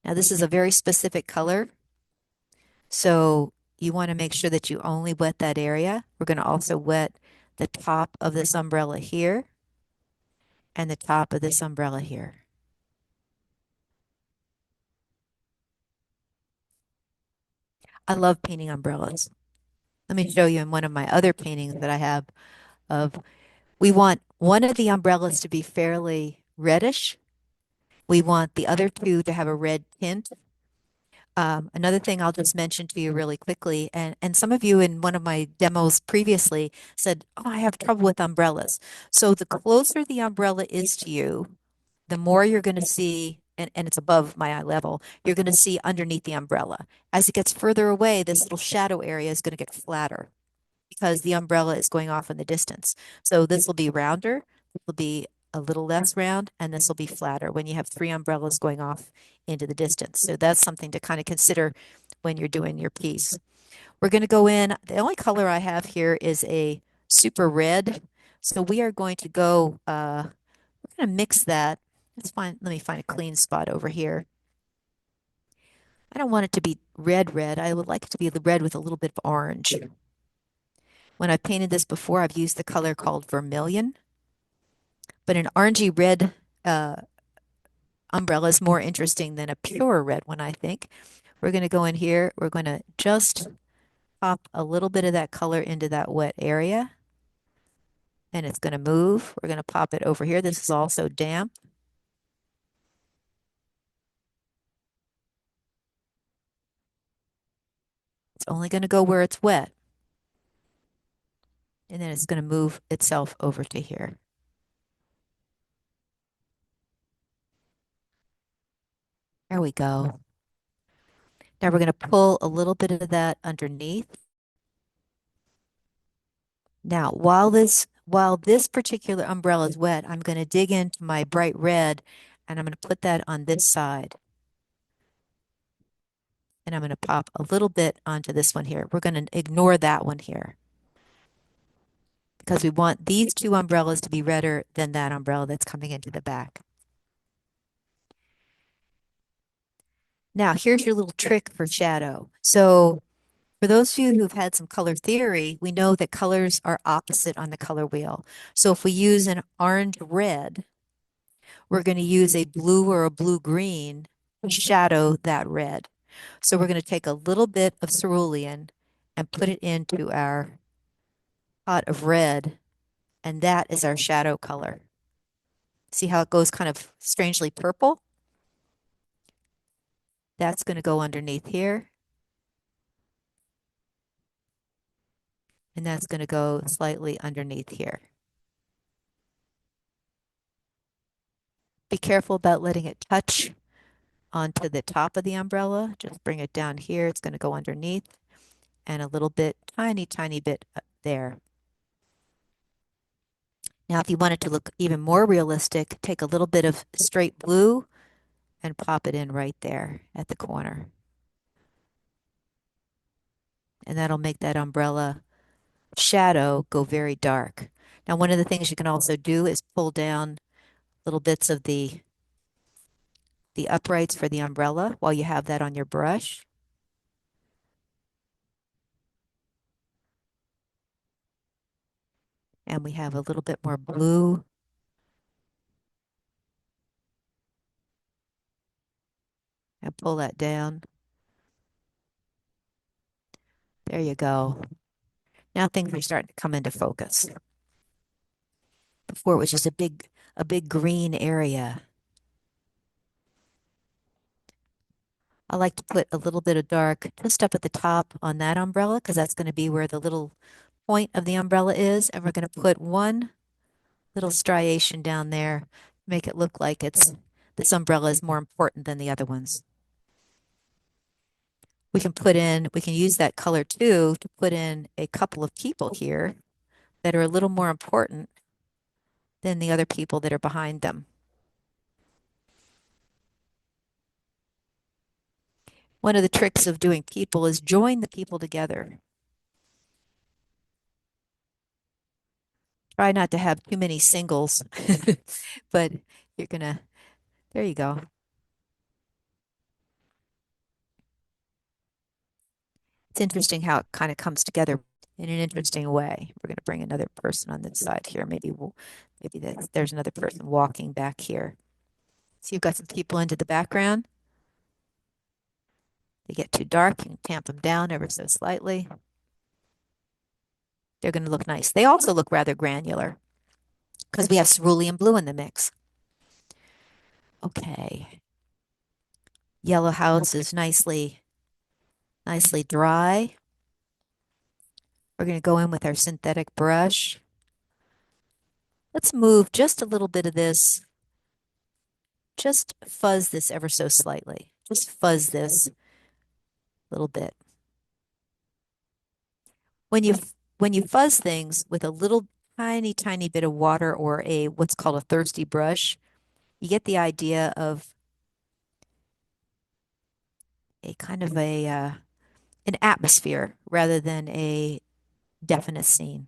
Now this is a very specific color. So you want to make sure that you only wet that area. We're going to also wet the top of this umbrella here and the top of this umbrella here. I love painting umbrellas. Let me show you in one of my other paintings that I have of, we want one of the umbrellas to be fairly reddish. We want the other two to have a red tint. Another thing I'll just mention to you really quickly, and some of you in one of my demos previously said, oh, I have trouble with umbrellas. So the closer the umbrella is to you, the more you're going to see, and it's above my eye level, you're going to see underneath the umbrella. As it gets further away, this little shadow area is going to get flatter because the umbrella is going off in the distance. So this will be rounder, this will be a little less round, and this will be flatter when you have three umbrellas going off into the distance. So that's something to kind of consider when you're doing your piece. We're going to go in, the only color I have here is a super red. So we are going to go, we're going to mix that. Let me find a clean spot over here. I don't want it to be red, red. I would like it to be the red with a little bit of orange. When I've painted this before, I've used the color called vermilion, but an orangey red umbrella is more interesting than a pure red one, I think. We're going to go in here. We're going to just pop a little bit of that color into that wet area, and it's going to move. We're going to pop it over here. This is also damp. It's only going to go where it's wet, and then it's going to move itself over to here. There we go. Now we're going to pull a little bit of that underneath. Now, while this particular umbrella is wet, I'm going to dig into my bright red and I'm going to put that on this side. And I'm going to pop a little bit onto this one here. We're going to ignore that one here because we want these two umbrellas to be redder than that umbrella that's coming into the back. Now, here's your little trick for shadow. So for those of you who've had some color theory, we know that colors are opposite on the color wheel. So if we use an orange red, we're going to use a blue or a blue green to shadow that red. So we're going to take a little bit of cerulean and put it into our pot of red, and that is our shadow color. See how it goes kind of strangely purple? That's going to go underneath here. And that's going to go slightly underneath here. Be careful about letting it touch onto the top of the umbrella. Just bring it down here. It's going to go underneath and a little bit, tiny, tiny bit up there. Now, if you want it to look even more realistic, take a little bit of straight blue and pop it in right there at the corner. And that'll make that umbrella shadow go very dark. Now, one of the things you can also do is pull down little bits of the uprights for the umbrella while you have that on your brush. And we have a little bit more blue. And pull that down. There you go. Now things are starting to come into focus. Before it was just a big green area. I like to put a little bit of dark just up at the top on that umbrella because that's going to be where the little point of the umbrella is. And we're going to put one little striation down there, make it look like this umbrella is more important than the other ones. We can use that color too to put in a couple of people here that are a little more important than the other people that are behind them. One of the tricks of doing people is join the people together. Try not to have too many singles, but you're gonna, there you go. It's interesting how it kind of comes together in an interesting way. We're going to bring another person on this side here. Maybe there's another person walking back here. So you've got some people into the background. They get too dark, you can tamp them down ever so slightly. They're going to look nice. They also look rather granular because we have cerulean blue in the mix. Okay. Yellow house is nicely dry. We're going to go in with our synthetic brush. Let's move just a little bit of this. Just fuzz this ever so slightly. Just fuzz this a little bit. When you fuzz things with a little tiny bit of water or a what's called a thirsty brush, you get the idea of a kind of an atmosphere rather than a definite scene.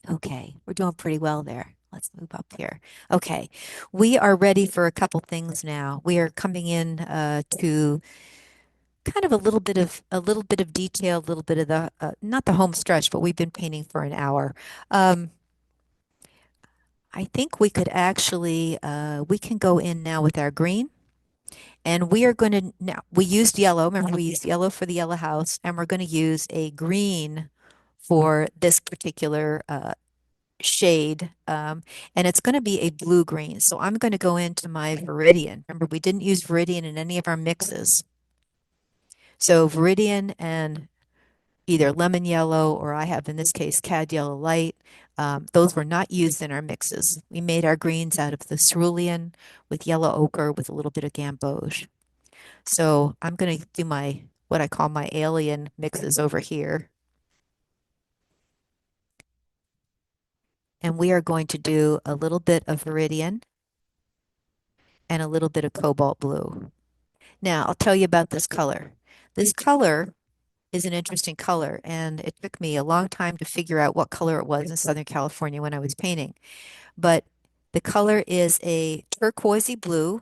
Okay, we're doing pretty well there. Let's move up here. Okay, we are ready for a couple things now. We are coming in to kind of a little bit of detail, a little bit of the not the home stretch, but we've been painting for an hour. I think we could actually we can go in now with our green. And we are going to now, we used yellow. Remember, we used yellow for the yellow house, and we're going to use a green for this particular shade. And it's going to be a blue green. So I'm going to go into my Viridian. Remember, we didn't use Viridian in any of our mixes. So Viridian and either lemon yellow, or I have in this case cad yellow light. Those were not used in our mixes. We made our greens out of the cerulean with yellow ochre with a little bit of gamboge. So I'm going to do my what I call my alien mixes over here. And we are going to do a little bit of Viridian and a little bit of cobalt blue. Now, I'll tell you about this color. This color is an interesting color, and it took me a long time to figure out what color it was in Southern California when I was painting. But the color is a turquoisey blue,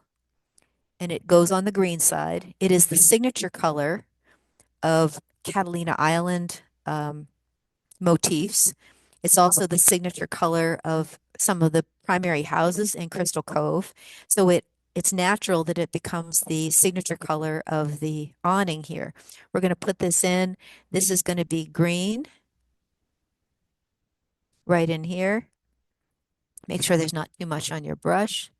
and it goes on the green side. It is the signature color of Catalina Island motifs. It's also the signature color of some of the primary houses in Crystal Cove. So it's natural that it becomes the signature color of the awning here. We're going to put this in. This is going to be green right in here. Make sure there's not too much on your brush.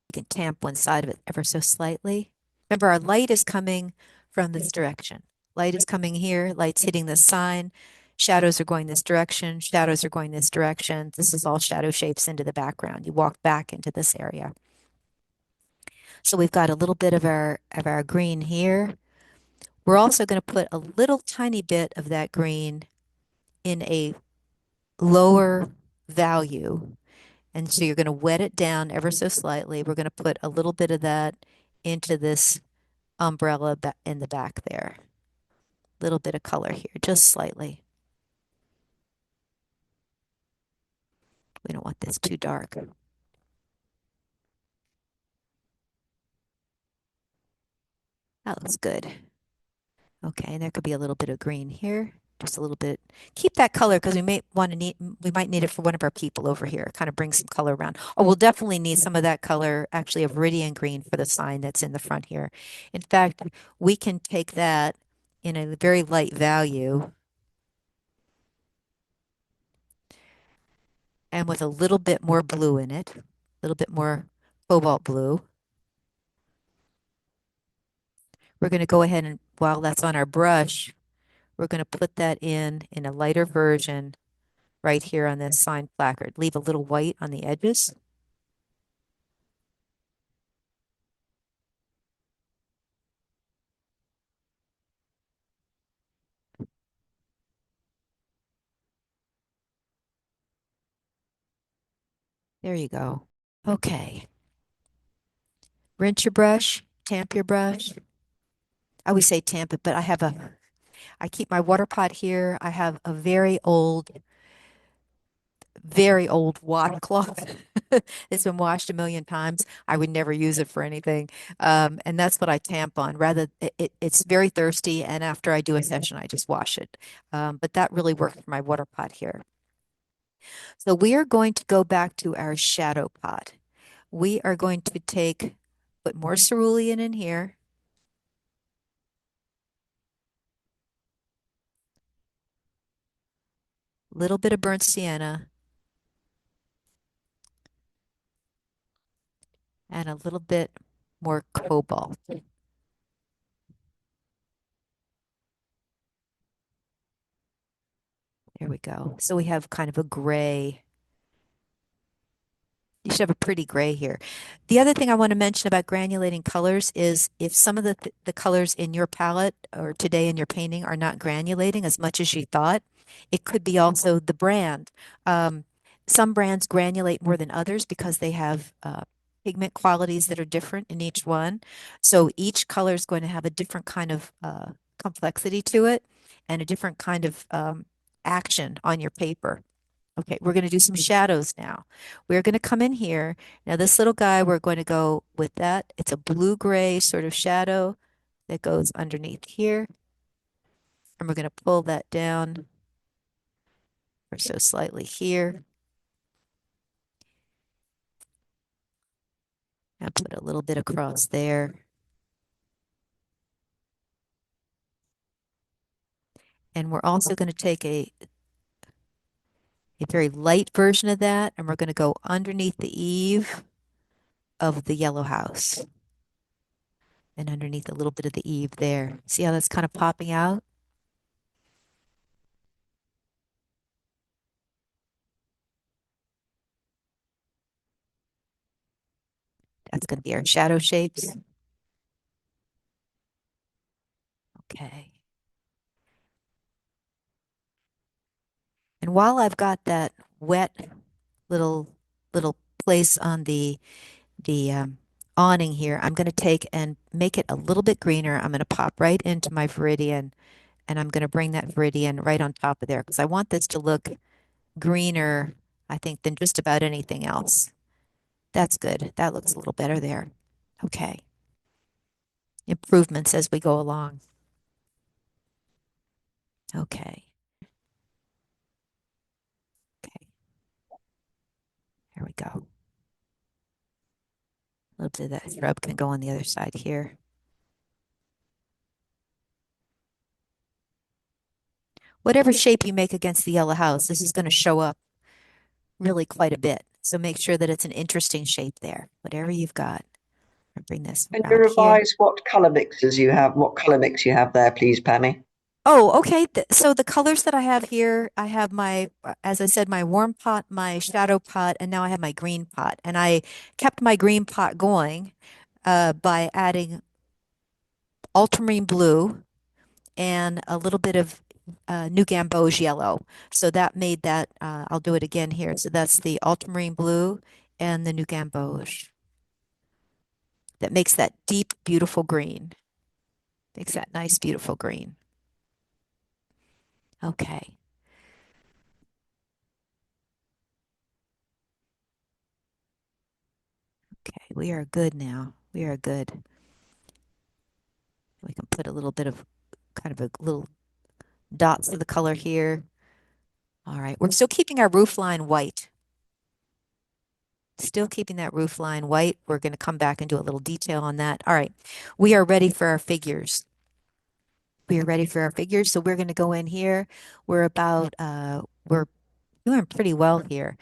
You can tamp one side of it ever so slightly. Remember, our light is coming from this direction. Light is coming here, light's hitting the sign. Shadows are going this direction, shadows are going this direction. This is all shadow shapes into the background. You walk back into this area. So we've got a little bit of our green here. We're also going to put a little tiny bit of that green in a lower value. And so you're going to wet it down ever so slightly. We're going to put a little bit of that into this umbrella in the back there. Little bit of color here, just slightly. We don't want this too dark. That looks good. Okay, and there could be a little bit of green here, just a little bit. Keep that color because we might need it for one of our people over here. Kind of bring some color around. Oh, we'll definitely need some of that color, actually, of Viridian green for the sign that's in the front here. In fact, we can take that in a very light value and with a little bit more blue in it, a little bit more cobalt blue. We're going to go ahead and, while that's on our brush, we're going to put that in a lighter version right here on this sign placard. Leave a little white on the edges. There you go. Okay. Rinse your brush, tamp your brush. I always say tamp it, but I keep my water pot here. I have a very old washcloth. It's been washed a million times. I would never use it for anything. And that's what I tamp on. Rather, it's very thirsty. And after I do a session, I just wash it. But that really works for my water pot here. So we are going to go back to our shadow pot. We are going to put more cerulean in here. A little bit of burnt sienna. And a little bit more cobalt. There we go. So we have kind of a gray. You should have a pretty gray here. The other thing I want to mention about granulating colors is if some of the colors in your palette or today in your painting are not granulating as much as you thought, it could be also the brand. Um, some brands granulate more than others because they have pigment qualities that are different in each one. So each color is going to have a different kind of complexity to it and a different kind of action on your paper. Okay, we're going to do some shadows now. We're going to come in here. Now, this little guy, we're going to go with that. It's a blue-gray sort of shadow that goes underneath here. And we're going to pull that down or so slightly here. And put a little bit across there. And we're also going to take a very light version of that, and we're going to go underneath the eave of the yellow house. And underneath a little bit of the eave there. See how that's kind of popping out? That's going to be our shadow shapes. Okay. And while I've got that wet little place on the awning here, I'm going to take and make it a little bit greener. I'm going to pop right into my Viridian, and I'm going to bring that Viridian right on top of there because I want this to look greener, I think, than just about anything else. That's good. That looks a little better there. Okay. Improvements as we go along. Okay. Okay. There we go. A little bit of that shrub can go on the other side here. Whatever shape you make against the yellow house, this is going to show up really quite a bit. So make sure that it's an interesting shape there, whatever you've got. I'll bring this Can you around here. revise what colour mixes you have, what colour mix you have there, please, Pammy? Oh, okay. So the colors that I have here, I have my, as I said, my warm pot, my shadow pot, and now I have my green pot. And I kept my green pot going by adding ultramarine blue and a little bit of New Gamboge yellow. So that made that, I'll do it again here. So that's the ultramarine blue and the New Gamboge. That makes that deep, beautiful green. Makes that nice, beautiful green. Okay. Okay, we are good now. We are good. We can put a little bit of kind of a little dots of the color here. All right, we're still keeping our roof line white. Still keeping that roof line white. We're going to come back and do a little detail on that. All right, we are ready for our figures. We are ready for our figures. So we're going to go in here. We're doing pretty well here.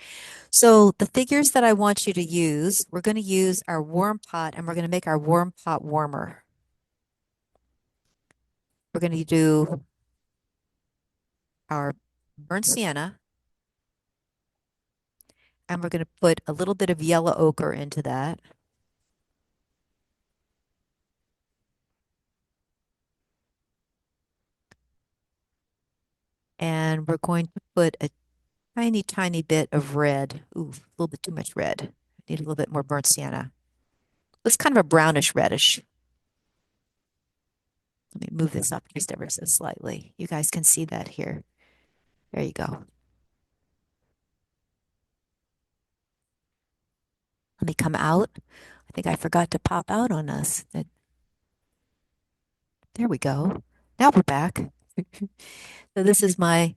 So the figures that I want you to use, we're going to use our warm pot and we're going to make our warm pot warmer. We're going to do our burnt sienna and we're going to put a little bit of yellow ochre into that. And we're going to put a tiny, tiny bit of red. Ooh, a little bit too much red. Need a little bit more burnt sienna. It's kind of a brownish reddish. Let me move this up just ever so slightly. You guys can see that here. There you go. Let me come out. I think I forgot to pop out on us. There we go. Now we're back. So this is my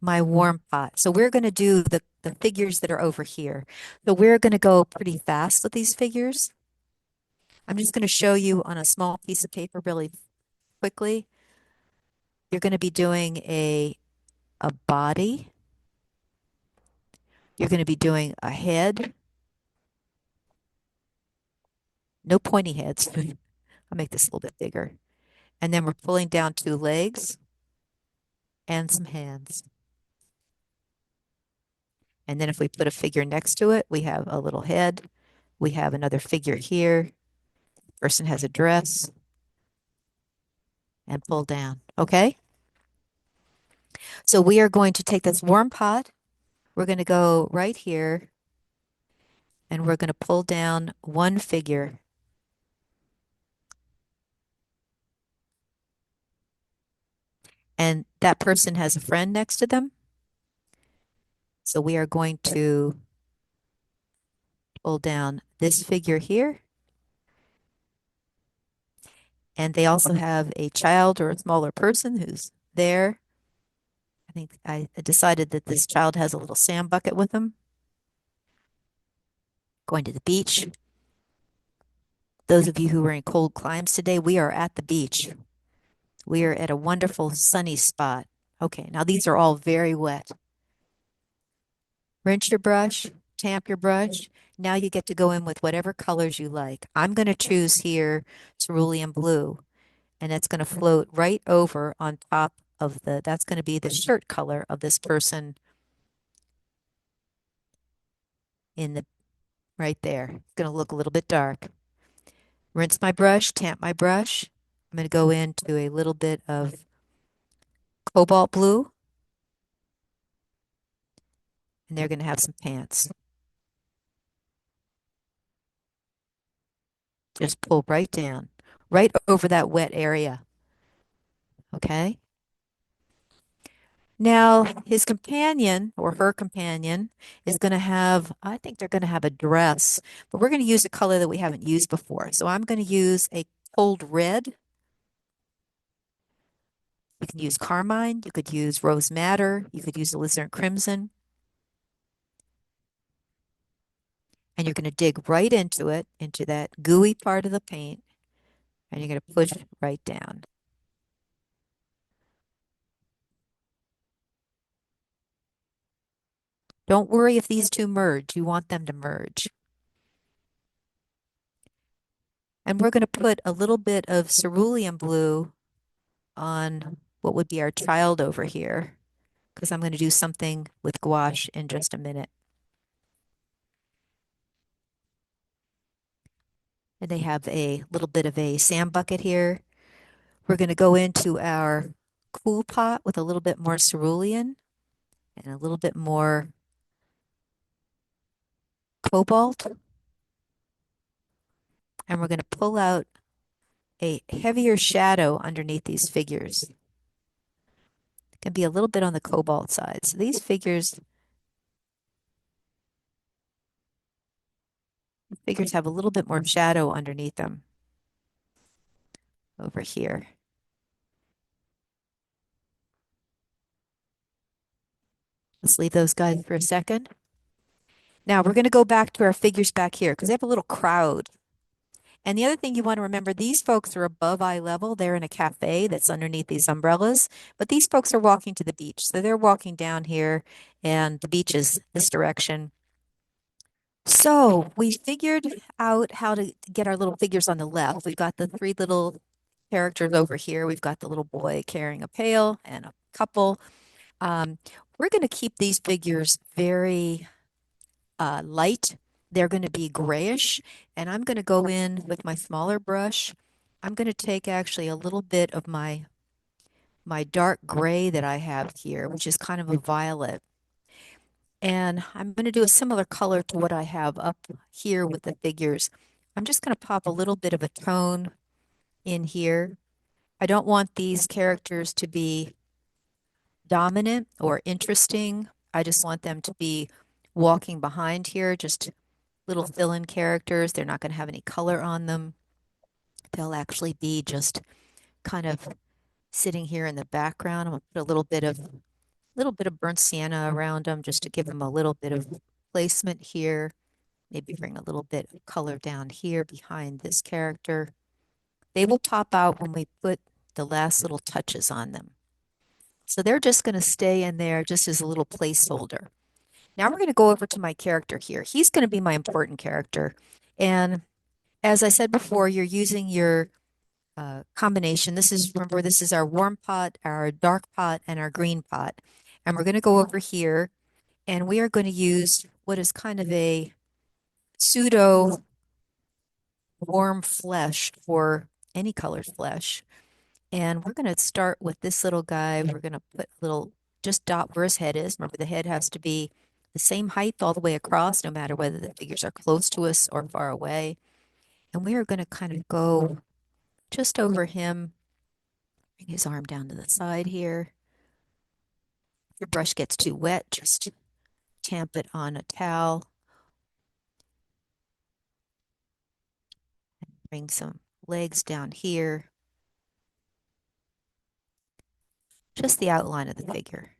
warm pot. So we're going to do the figures that are over here. So we're going to go pretty fast with these figures. I'm just going to show you on a small piece of paper really quickly. You're going to be doing a body. You're going to be doing a head. No pointy heads. I'll make this a little bit bigger. And then we're pulling down two legs and some hands. And then if we put a figure next to it, we have a little head. We have another figure here. Person has a dress and pull down. Okay? So we are going to take this warm pot. We're going to go right here and we're going to pull down one figure. And that person has a friend next to them. So we are going to pull down this figure here. And they also have a child or a smaller person who's there. I think I decided that this child has a little sand bucket with them. Going to the beach. Those of you who are in cold climes today, we are at the beach. We are at a wonderful sunny spot. Okay, now these are all very wet. Rinse your brush, tamp your brush. Now you get to go in with whatever colors you like. I'm going to choose here cerulean blue, and it's going to float right over on top of that's going to be the shirt color of this person in the right there. It's going to look a little bit dark. Rinse my brush, tamp my brush. I'm going to go into a little bit of cobalt blue, and they're going to have some pants. Just pull right down, right over that wet area. Okay. Now, his companion or her companion is going to have, I think they're going to have a dress, but we're going to use a color that we haven't used before. So I'm going to use a cold red. You can use carmine, you could use rose madder, you could use alizarin crimson. And you're going to dig right into it, into that gooey part of the paint, and you're going to push right down. Don't worry if these two merge. You want them to merge. And we're going to put a little bit of cerulean blue on what would be our child over here, because I'm going to do something with gouache in just a minute. And they have a little bit of a sand bucket here. We're going to go into our cool pot with a little bit more cerulean and a little bit more cobalt. And we're going to pull out a heavier shadow underneath these figures. It can be a little bit on the cobalt side. So these figures have a little bit more shadow underneath them over here. Let's leave those guys for a second. Now we're going to go back to our figures back here because they have a little crowd. And the other thing you want to remember, these folks are above eye level. They're in a cafe that's underneath these umbrellas, but these folks are walking to the beach. So they're walking down here and the beach is this direction. So we figured out how to get our little figures on the left. We've got the three little characters over here. We've got the little boy carrying a pail and a couple. Um, we're going to keep these figures very light. They're going to be grayish, and I'm going to go in with my smaller brush. I'm going to take actually a little bit of my dark gray that I have here, which is kind of a violet. And I'm going to do a similar color to what I have up here with the figures. I'm just going to pop a little bit of a tone in here. I don't want these characters to be dominant or interesting. I just want them to be walking behind here, just little fill-in characters. They're not going to have any color on them. They'll actually be just kind of sitting here in the background. I'm going to put a little bit of burnt sienna around them just to give them a little bit of placement here. Maybe bring a little bit of color down here behind this character. They will pop out when we put the last little touches on them. So they're just going to stay in there just as a little placeholder. Now we're going to go over to my character here. He's going to be my important character. And as I said before, you're using your combination. Remember, this is our warm pot, our dark pot, and our green pot. And we're going to go over here and we are going to use what is kind of a pseudo warm flesh for any colored flesh. And we're going to start with this little guy. We're going to put a little, just dot where his head is. Remember, the head has to be the same height all the way across, no matter whether the figures are close to us or far away. And we are going to kind of go just over him, bring his arm down to the side here. If your brush gets too wet, just tamp it on a towel. Bring some legs down here. Just the outline of the figure.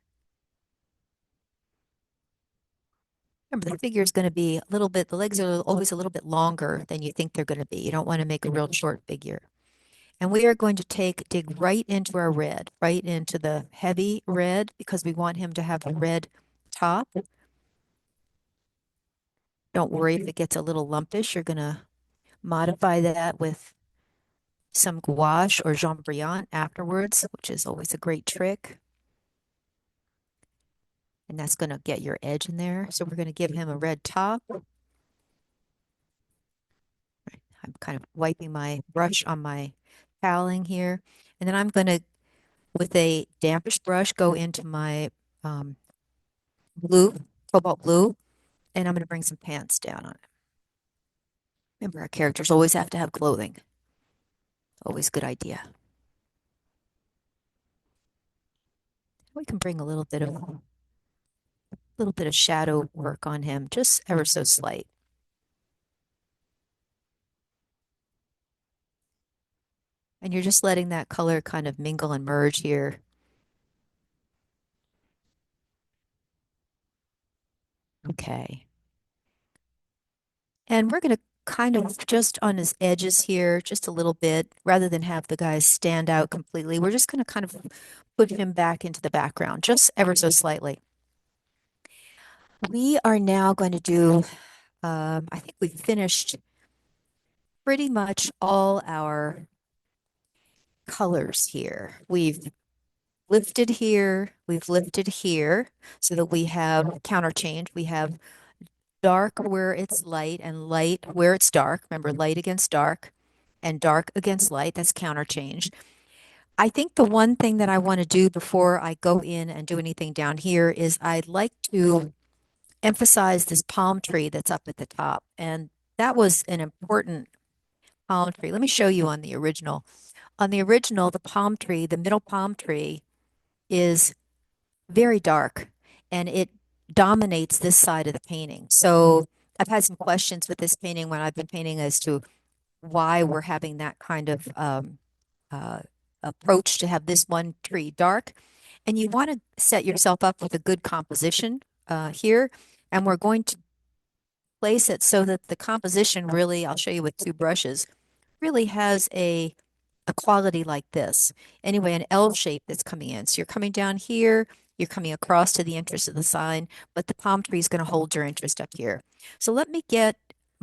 Remember, the figure is going to be a little bit, the legs are always a little bit longer than you think they're going to be. You don't want to make a real short figure. And we are going to dig right into our red, right into the heavy red, because we want him to have a red top. Don't worry if it gets a little lumpish. You're going to modify that with some gouache or jaune brillant afterwards, which is always a great trick. And that's going to get your edge in there. So we're going to give him a red top. I'm kind of wiping my brush on my toweling here. And then I'm going to, with a dampish brush, go into my blue, cobalt blue, and I'm going to bring some pants down on it. Remember, our characters always have to have clothing. Always a good idea. We can bring a little bit of shadow work on him, just ever so slight. And you're just letting that color kind of mingle and merge here. Okay. And we're going to kind of just on his edges here, just a little bit, rather than have the guys stand out completely. We're just going to kind of put him back into the background, just ever so slightly. We are now going to do, I think we've finished pretty much all our colors here. We've lifted here so that we have counter change. We have dark where it's light and light where it's dark. Remember, light against dark and dark against light. That's counter change. I think the one thing that I want to do before I go in and do anything down here is I'd like to emphasize this palm tree that's up at the top. And that was an important palm tree. Let me show you on the original. On the original, the palm tree, the middle palm tree is very dark and it dominates this side of the painting. So I've had some questions with this painting when I've been painting as to why we're having that kind of uh, approach to have this one tree dark. And you want to set yourself up with a good composition here. And we're going to place it so that the composition really, I'll show you with two brushes, really has a quality like this. Anyway, an L shape that's coming in. So you're coming down here, you're coming across to the interest of the sign, but the palm tree is going to hold your interest up here. So let me get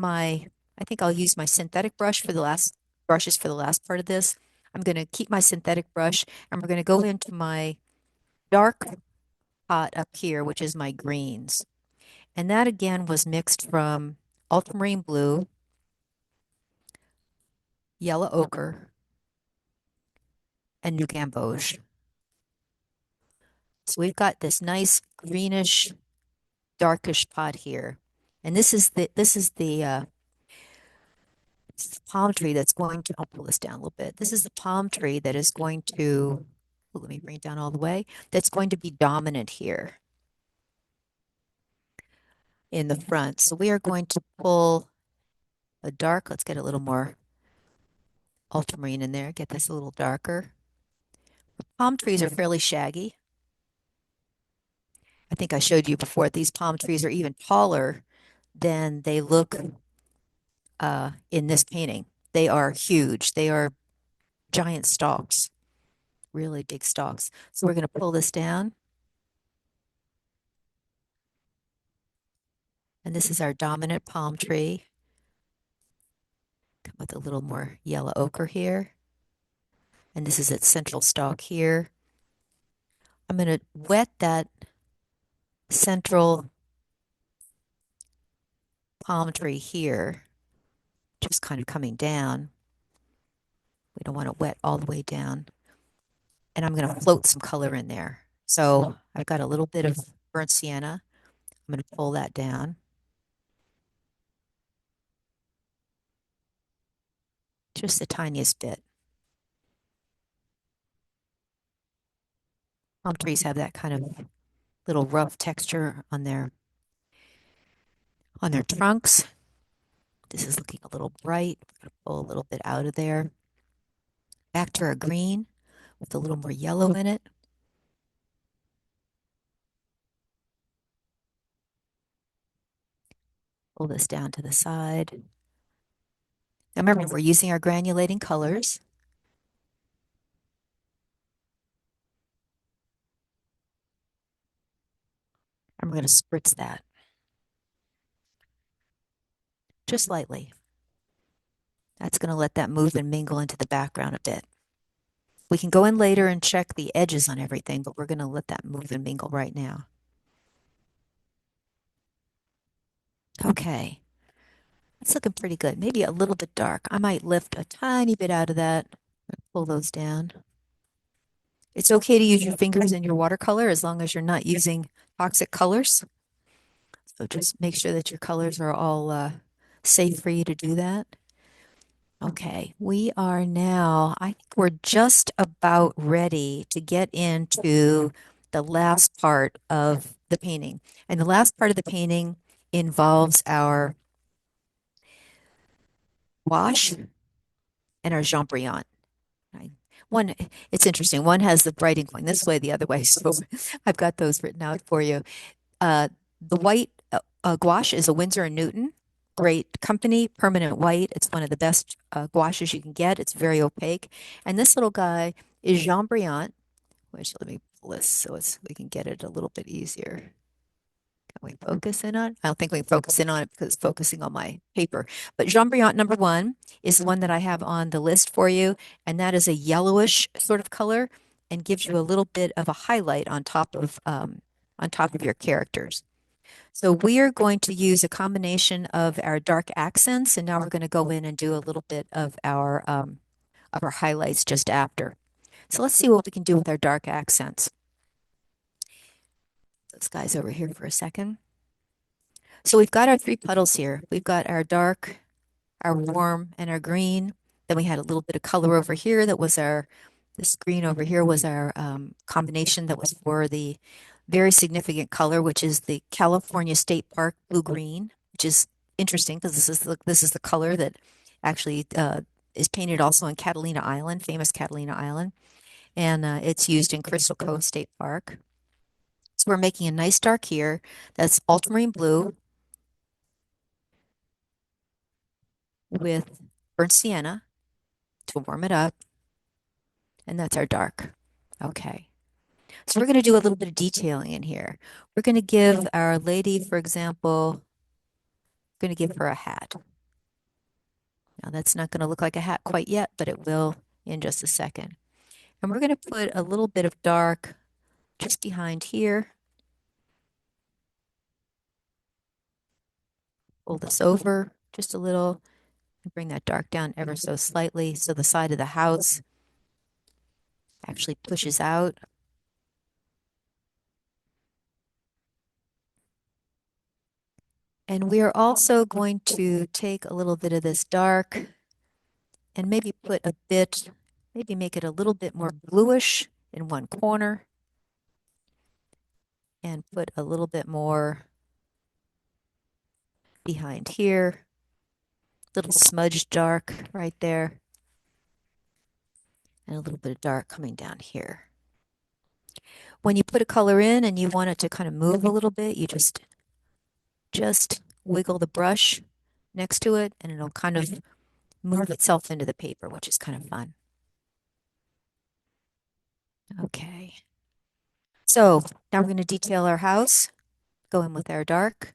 I think I'll use my synthetic brush for the last brushes for the last part of this. I'm going to keep my synthetic brush and we're going to go into my dark pot up here, which is my greens. And that again was mixed from ultramarine blue, yellow ochre, and new gamboge. So we've got this nice greenish, darkish pot here. And this is the palm tree that's going to, I'll pull this down a little bit. This is the palm tree that is going to, let me bring it down all the way, that's going to be dominant here in the front. So we are going to pull a dark, let's get a little more ultramarine in there, get this a little darker. Palm trees are fairly shaggy. I think I showed you before, these palm trees are even taller than they look in this painting. They are huge. They are giant stalks, really big stalks. So we're going to pull this down. And this is our dominant palm tree. Come with a little more yellow ochre here. And this is its central stalk here. I'm going to wet that central palm tree here, just kind of coming down. We don't want to wet all the way down. And I'm going to float some color in there. So I've got a little bit of burnt sienna. I'm going to pull that down. Just the tiniest bit. Palm trees have that kind of little rough texture on their trunks. This is looking a little bright. I'm going to pull a little bit out of there. Back to our green with a little more yellow in it. Pull this down to the side. Now remember, we're using our granulating colors. And we're going to spritz that just lightly. That's going to let that move and mingle into the background a bit. We can go in later and check the edges on everything, but we're going to let that move and mingle right now. Okay. It's looking pretty good. Maybe a little bit dark. I might lift a tiny bit out of that. Pull those down. It's okay to use your fingers in your watercolor as long as you're not using toxic colors. So just make sure that your colors are all safe for you to do that. Okay, we are now, I think we're just about ready to get into the last part of the painting. And the last part of the painting involves our gouache and our jaune. Right? One, it's interesting. One has the writing going this way, the other way. So I've got those written out for you. The white gouache is a Winsor and Newton. Great company, permanent white. It's one of the best gouaches you can get. It's very opaque. And this little guy is jaune, which let me pull this so we can get it a little bit easier. Can we focus in on? I don't think we can focus in on it because it's focusing on my paper. But Jean Brillant number one is the one that I have on the list for you, and that is a yellowish sort of color and gives you a little bit of a highlight on top of your characters. So we are going to use a combination of our dark accents, and now we're going to go in and do a little bit of our highlights just after. So let's see what we can do with our dark accents. Those guys over here for a second. So we've got our three puddles here. We've got our dark, our warm, and our green. Then we had a little bit of color over here that was this green over here was our combination that was for the very significant color, which is the California State Park blue green, which is interesting because this is the color that actually is painted also on Catalina Island, famous Catalina Island, and it's used in Crystal Cove State Park. So we're making a nice dark here that's ultramarine blue with burnt sienna to warm it up, and that's our dark. Okay. So we're going to do a little bit of detailing in here. We're going to give our lady, for example, going to give her a hat. Now that's not going to look like a hat quite yet, but it will in just a second. And we're going to put a little bit of dark just behind here. Pull this over just a little and bring that dark down ever so slightly so the side of the house actually pushes out. And we are also going to take a little bit of this dark and maybe maybe make it a little bit more bluish in one corner and put a little bit more behind here, little smudged dark right there, and a little bit of dark coming down here. When you put a color in and you want it to kind of move a little bit, you just wiggle the brush next to it and it'll kind of move itself into the paper, which is kind of fun. Okay. So now we're going to detail our house, go in with our dark.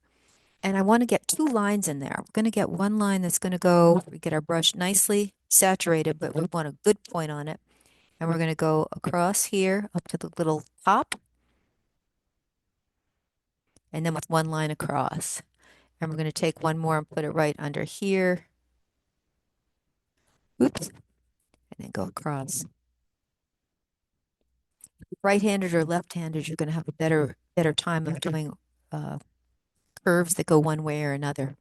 And I want to get two lines in there. We're going to get one line that's going to go, we get our brush nicely saturated, but we want a good point on it. And we're going to go across here up to the little top, and then with one line across. And we're going to take one more and put it right under here. Oops. And then go across. Right-handed or left-handed, you're going to have a better time of doing uh, curves that go one way or another.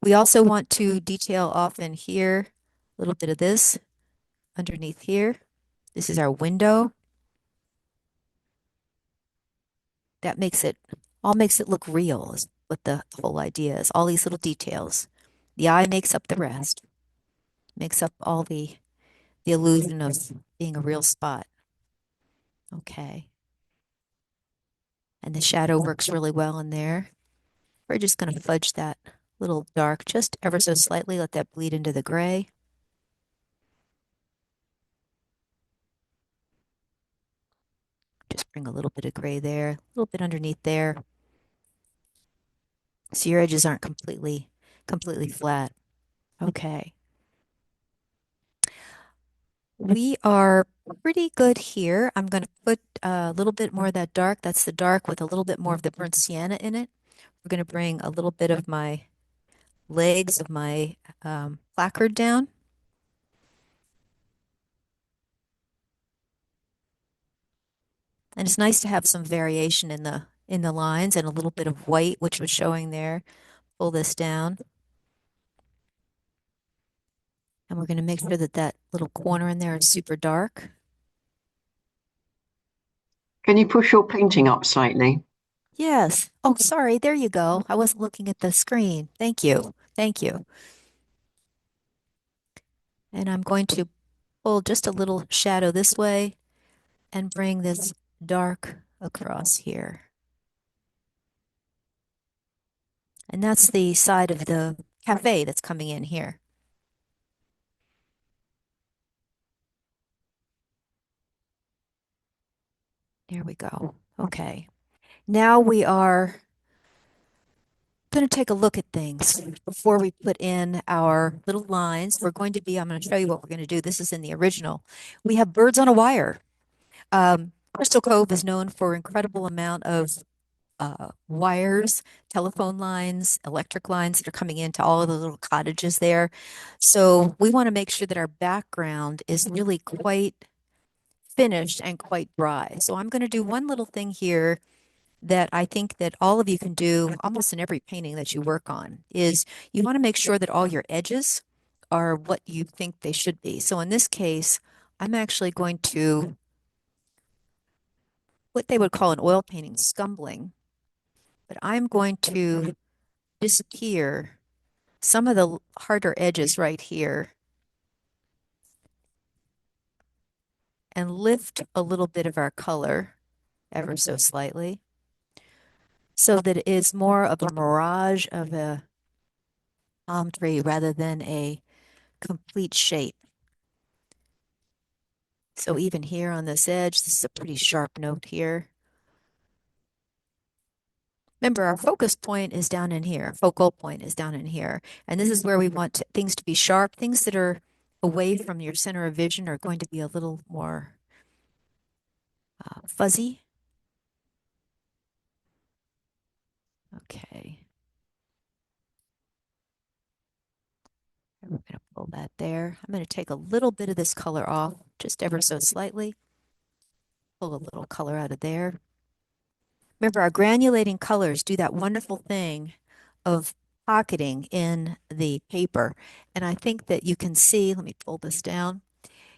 We also want to detail off in here a little bit of this underneath here. This is our window. That makes it look real is what the whole idea is. All these little details. The eye makes up the rest. Makes up all the illusion of being a real spot. Okay. And the shadow works really well in there. We're just going to fudge that little dark just ever so slightly. Let that bleed into the gray. Just bring a little bit of gray there, a little bit underneath there. So your edges aren't completely flat. Okay. We are pretty good here. I'm going to put a little bit more of that dark. That's the dark with a little bit more of the burnt sienna in it. We're going to bring a little bit of my legs of my placard down. And it's nice to have some variation in the lines and a little bit of white, which was showing there. Pull this down. And we're going to make sure that that little corner in there is super dark. Can you push your painting up slightly? Yes. Oh, sorry. There you go. I wasn't looking at the screen. Thank you. Thank you. And I'm going to pull just a little shadow this way and bring this dark across here. And that's the side of the cafe that's coming in here. There we go. Okay. Now we are going to take a look at things before we put in our little lines. I'm going to show you what we're going to do. This is in the original. We have birds on a wire. Crystal Cove is known for incredible amount of wires, telephone lines, electric lines that are coming into all of the little cottages there. So we want to make sure that our background is really quite finished and quite dry. So I'm going to do one little thing here that I think that all of you can do almost in every painting that you work on is you want to make sure that all your edges are what you think they should be. So in this case, I'm actually going to what they would call an oil painting scumbling, but I'm going to disappear some of the harder edges right here and lift a little bit of our color ever so slightly so that it is more of a mirage of a palm tree rather than a complete shape. So even here on this edge, this is a pretty sharp note here. Remember, our focus point is down in here. Focal point is down in here. And this is where we want things to be sharp. Things that are away from your center of vision are going to be a little more fuzzy. Okay. And we're going to pull that there. I'm going to take a little bit of this color off, just ever so slightly. Pull a little color out of there. Remember, our granulating colors do that wonderful thing of pocketing in the paper. And I think that you can see, let me pull this down.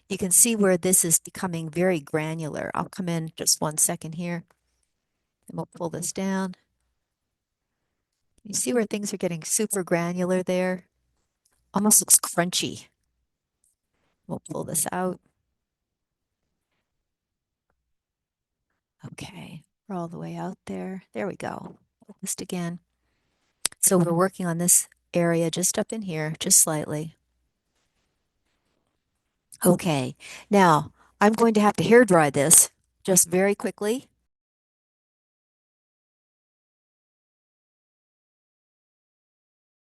You can see where this is becoming very granular. I'll come in just 1 second here and we'll pull this down. You see where things are getting super granular there? Almost looks crunchy. We'll pull this out. Okay, we're all the way out there. There we go. Just again. So we're working on this area just up in here, just slightly. Okay, now I'm going to have to hair dry this just very quickly.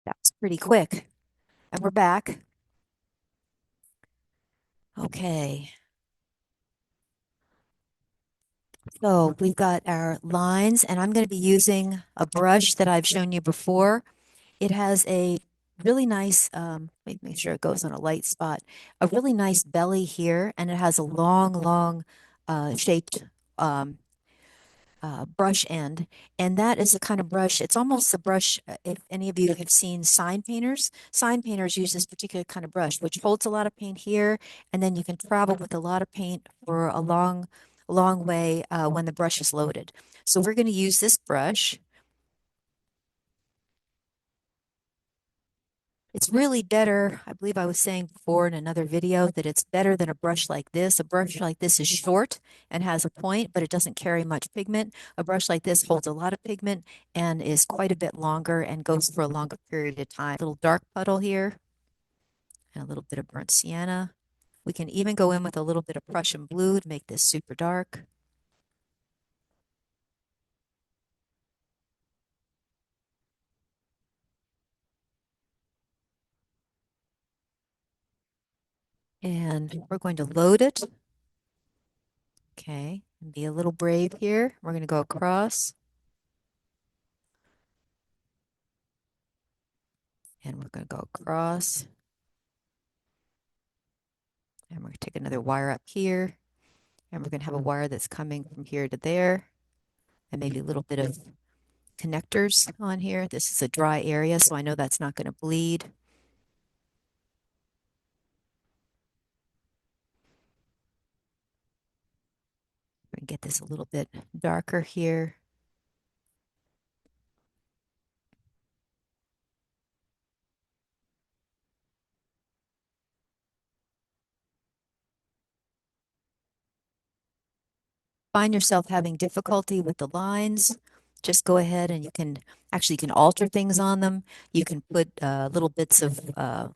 That's pretty quick. And we're back. Okay. So we've got our lines, and I'm going to be using a brush that I've shown you before. It has a really nice, make sure it goes on a light spot, a really nice belly here, and it has a long, shaped um, brush end. And that is the kind of brush, it's almost a brush, if any of you have seen sign painters use this particular kind of brush, which holds a lot of paint here, and then you can travel with a lot of paint for a long way when the brush is loaded. So we're going to use this brush. It's really better, I believe I was saying before in another video, that it's better than a brush like this. A brush like this is short and has a point, but it doesn't carry much pigment. A brush like this holds a lot of pigment and is quite a bit longer and goes for a longer period of time. A little dark puddle here and a little bit of burnt sienna. We can even go in with a little bit of Prussian blue to make this super dark. And we're going to load it. Okay, and be a little brave here. We're going to go across. And we're going to go across. And we're going to take another wire up here. And we're going to have a wire that's coming from here to there. And maybe a little bit of connectors on here. This is a dry area, so I know that's not going to bleed. We're going to get this a little bit darker here. Find yourself having difficulty with the lines, just go ahead and you can alter things on them. You can put little bits of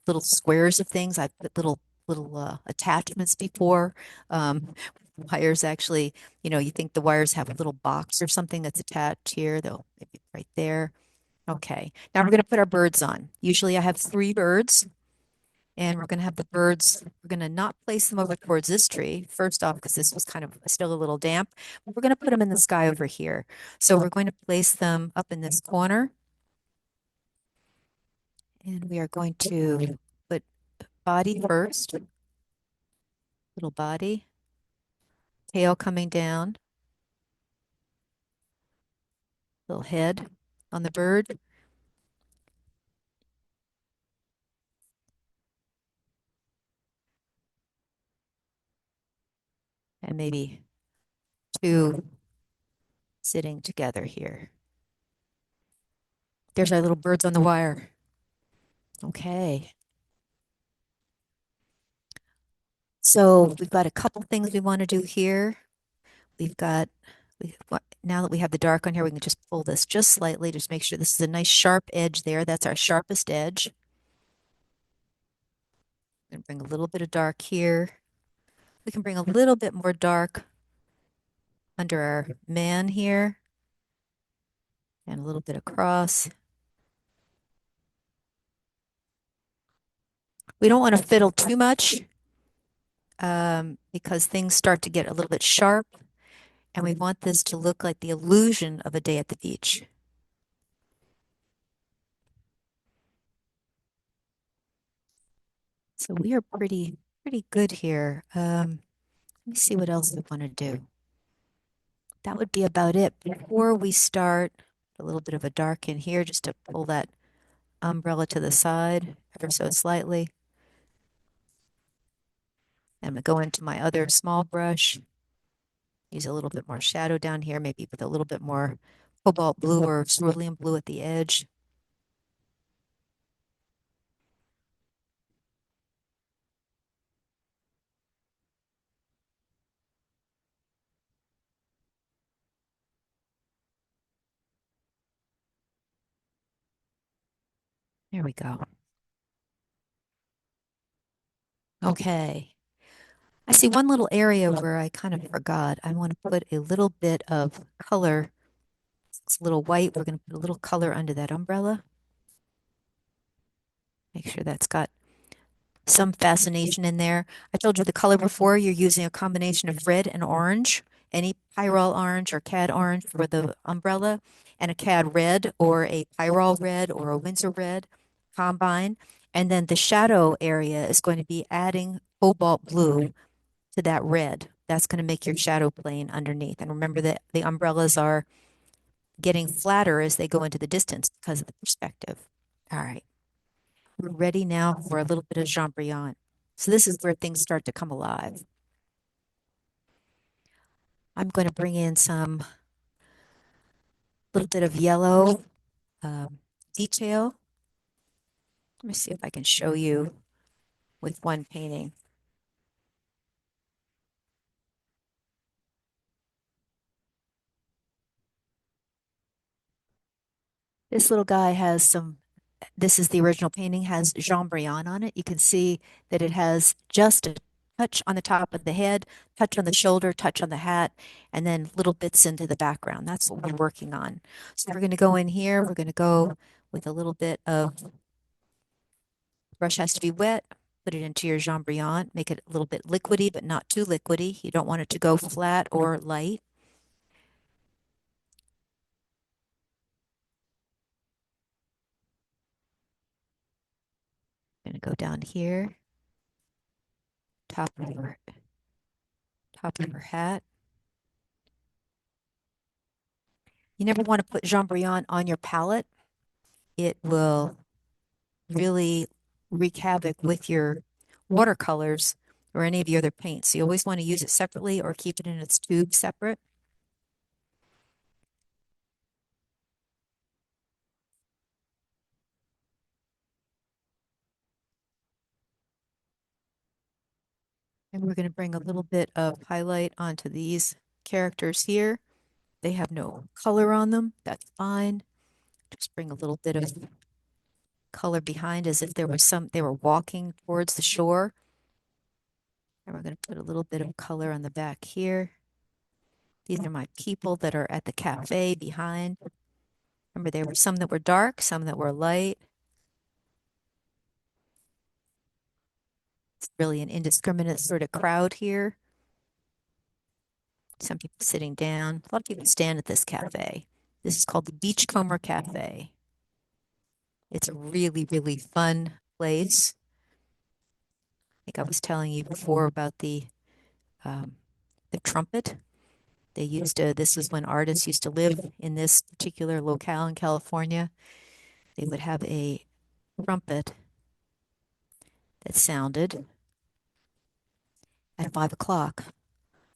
little squares of things. I've put little attachments before. Wires actually, you think the wires have a little box or something that's attached here, though maybe right there. Okay, now we're going to put our birds on. Usually I have 3 birds, and we're going to have the birds, we're going to not place them over towards this tree, first off, because this was kind of still a little damp. But we're going to put them in the sky over here. So we're going to place them up in this corner, and we are going to put body first, little body, tail coming down, little head on the bird, and maybe 2 sitting together here. There's our little birds on the wire. Okay. So we've got a couple things we want to do here. We've got, now that we have the dark on here, we can just pull this just slightly, just make sure this is a nice sharp edge there. That's our sharpest edge. And bring a little bit of dark here. We can bring a little bit more dark under our man here, and a little bit across. We don't want to fiddle too much because things start to get a little bit sharp, and we want this to look like the illusion of a day at the beach. So we are pretty good here. Let me see what else we want to do. That would be about it. Before we start, a little bit of a dark in here just to pull that umbrella to the side ever so slightly. I'm going to go into my other small brush, use a little bit more shadow down here, maybe with a little bit more cobalt blue or cerulean blue at the edge. There we go. Okay. I see one little area where I kind of forgot. I want to put a little bit of color. It's a little white. We're going to put a little color under that umbrella. Make sure that's got some fascination in there. I told you the color before, you're using a combination of red and orange, any Pyrrol orange or Cad orange for the umbrella, and a Cad red or a Pyrrol red or a Winsor red combine. And then the shadow area is going to be adding cobalt blue to that red. That's going to make your shadow plane underneath. And remember that the umbrellas are getting flatter as they go into the distance because of the perspective. All right. We're ready now for a little bit of Champollion. So this is where things start to come alive. I'm going to bring in some little bit of yellow detail. Let me see if I can show you with one painting. This little guy has some, this is the original painting, has Champollion on it. You can see that it has just a touch on the top of the head, touch on the shoulder, touch on the hat, and then little bits into the background. That's what we're working on. So we're going to go in here. We're going to go with a little bit of, brush has to be wet. Put it into your Champollion. Make it a little bit liquidy, but not too liquidy. You don't want it to go flat or light. I'm going to go down here, top of her hat. You never want to put Champollion on your palette. It will really wreak havoc with your watercolors or any of your other paints. So you always want to use it separately or keep it in its tube separate. And we're going to bring a little bit of highlight onto these characters here. They have no color on them. That's fine. Just bring a little bit of color behind as if there was they were walking towards the shore. And we're going to put a little bit of color on the back here. These are my people that are at the cafe behind. Remember, there were some that were dark, some that were light. It's really an indiscriminate sort of crowd here. Some people sitting down. A lot of people stand at this cafe. This is called the Beachcomber Cafe. It's a really, really fun place. I think I was telling you before about um, the trumpet. They used to, this is when artists used to live in this particular locale in California. They would have a trumpet that sounded at 5 o'clock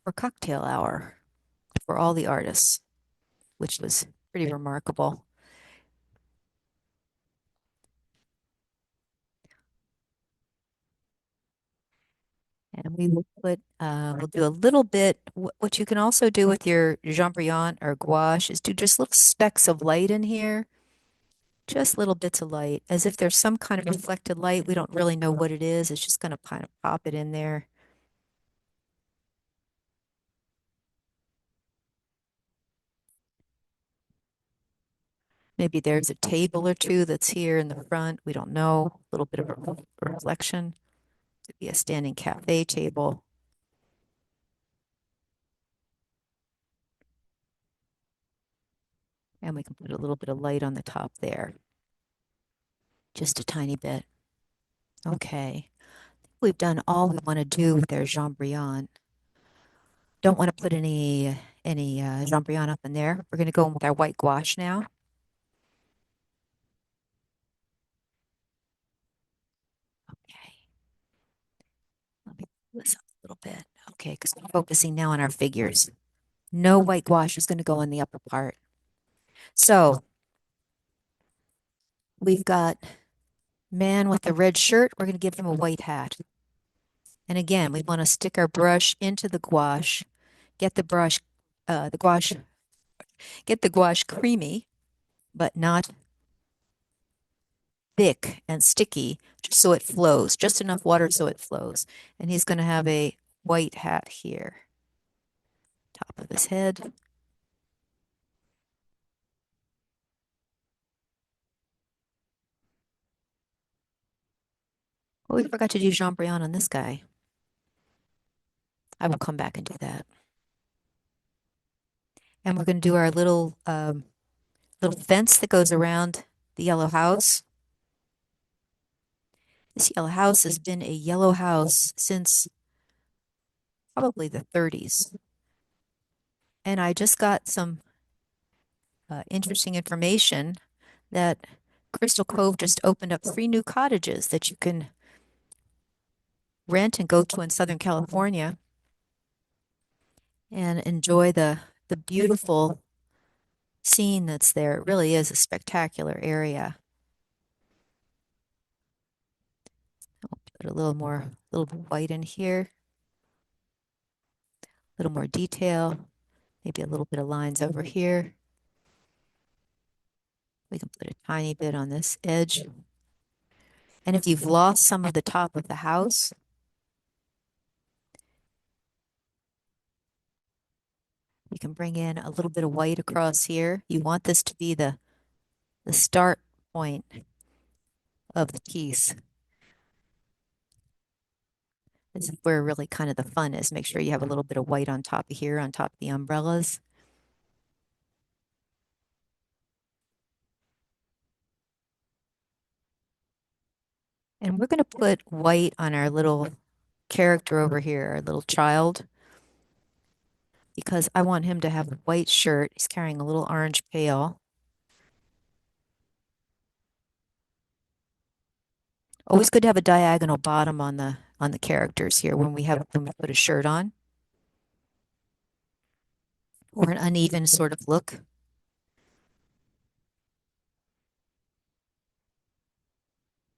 for cocktail hour for all the artists, which was pretty remarkable. And we will we'll do a little bit. What you can also do with your Champollion or gouache is do just little specks of light in here, just little bits of light, as if there's some kind of reflected light. We don't really know what it is. It's just going to kind of pop it in there. Maybe there's a table or two that's here in the front. We don't know. A little bit of a reflection. Could be a standing cafe table. And we can put a little bit of light on the top there. Just a tiny bit. Okay. We've done all we want to do with our Champollion. Don't want to put any Champollion up in there. We're going to go in with our white gouache now. Okay. Let me pull this up a little bit. Okay, because we're focusing now on our figures. No white gouache is going to go in the upper part. So we've got man with the red shirt. We're going to give him a white hat. And again, we want to stick our brush into the gouache, get the brush, the gouache, get the gouache creamy, but not thick and sticky, just so it flows, just enough water so it flows. And he's going to have a white hat here, top of his head. Oh, we forgot to do Champollion on this guy. I will come back and do that. And we're going to do our little fence that goes around the yellow house. This yellow house has been a yellow house since probably the 30s. And I just got some interesting information that Crystal Cove just opened up 3 new cottages that you can rent and go to in Southern California and enjoy the beautiful scene that's there. It really is a spectacular area. I'll put a little bit white in here, a little more detail, maybe a little bit of lines over here. We can put a tiny bit on this edge. And if you've lost some of the top of the house, you can bring in a little bit of white across here. You want this to be the start point of the piece. This is where really kind of the fun is. Make sure you have a little bit of white on top of here, on top of the umbrellas. And we're going to put white on our little character over here, our little child, because I want him to have a white shirt. He's carrying a little orange pail. Always good to have a diagonal bottom on the characters here when we put a shirt on, or an uneven sort of look.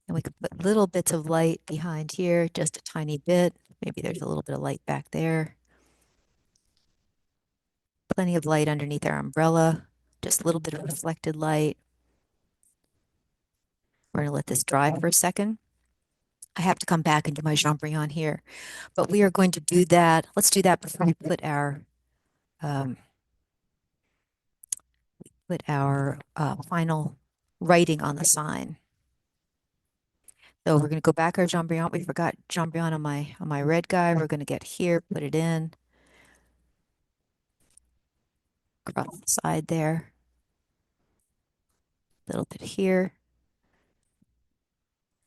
And we could put little bits of light behind here, just a tiny bit. Maybe there's a little bit of light back there. Plenty of light underneath our umbrella, just a little bit of reflected light. We're going to let this dry for a second. I have to come back and do my Champollion here, but we are going to do that. Let's do that before we put our put our final writing on the sign. So we're going to go back our Jambrillant. We forgot Jambrillant on my red guy. We're going to get here, put it in, across the side there, a little bit here,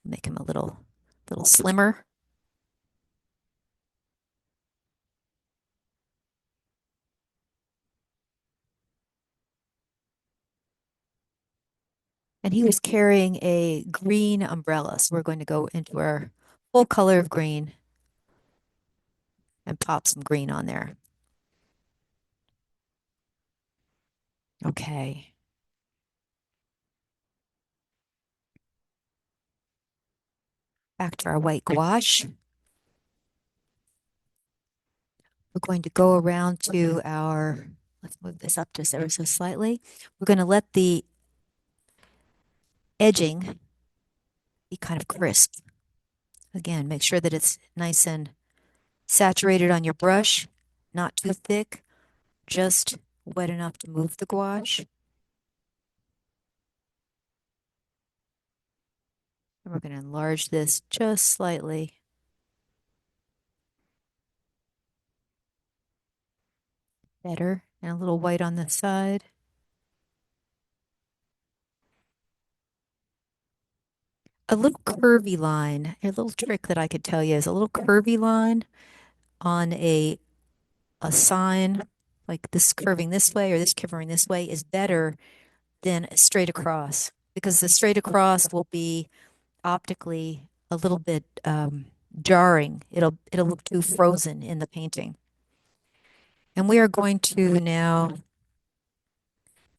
make him a little slimmer. And he was carrying a green umbrella. So we're going to go into our full color of green and pop some green on there. Okay. Back to our white gouache. We're going to go around to our, let's move this up just ever so slightly. We're going to let the edging be kind of crisp. Again, make sure that it's nice and saturated on your brush, not too thick, just wet enough to move the gouache. And we're going to enlarge this just slightly. Better. And a little white on the side. A little curvy line, a little trick that I could tell you is a little curvy line on a sign, like this curving this way or this curving this way, is better than straight across, because the straight across will be optically a little bit jarring. It'll look too frozen in the painting. And we are going to now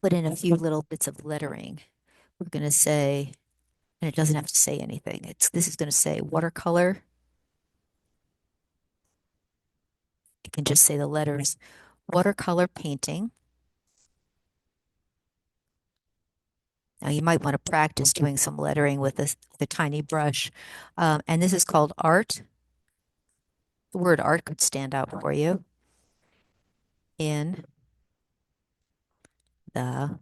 put in a few little bits of lettering. We're going to say, and it doesn't have to say anything. This is going to say watercolor. You can just say the letters watercolor painting. Now you might want to practice doing some lettering with a tiny brush. And this is called art. The word art could stand out for you. In the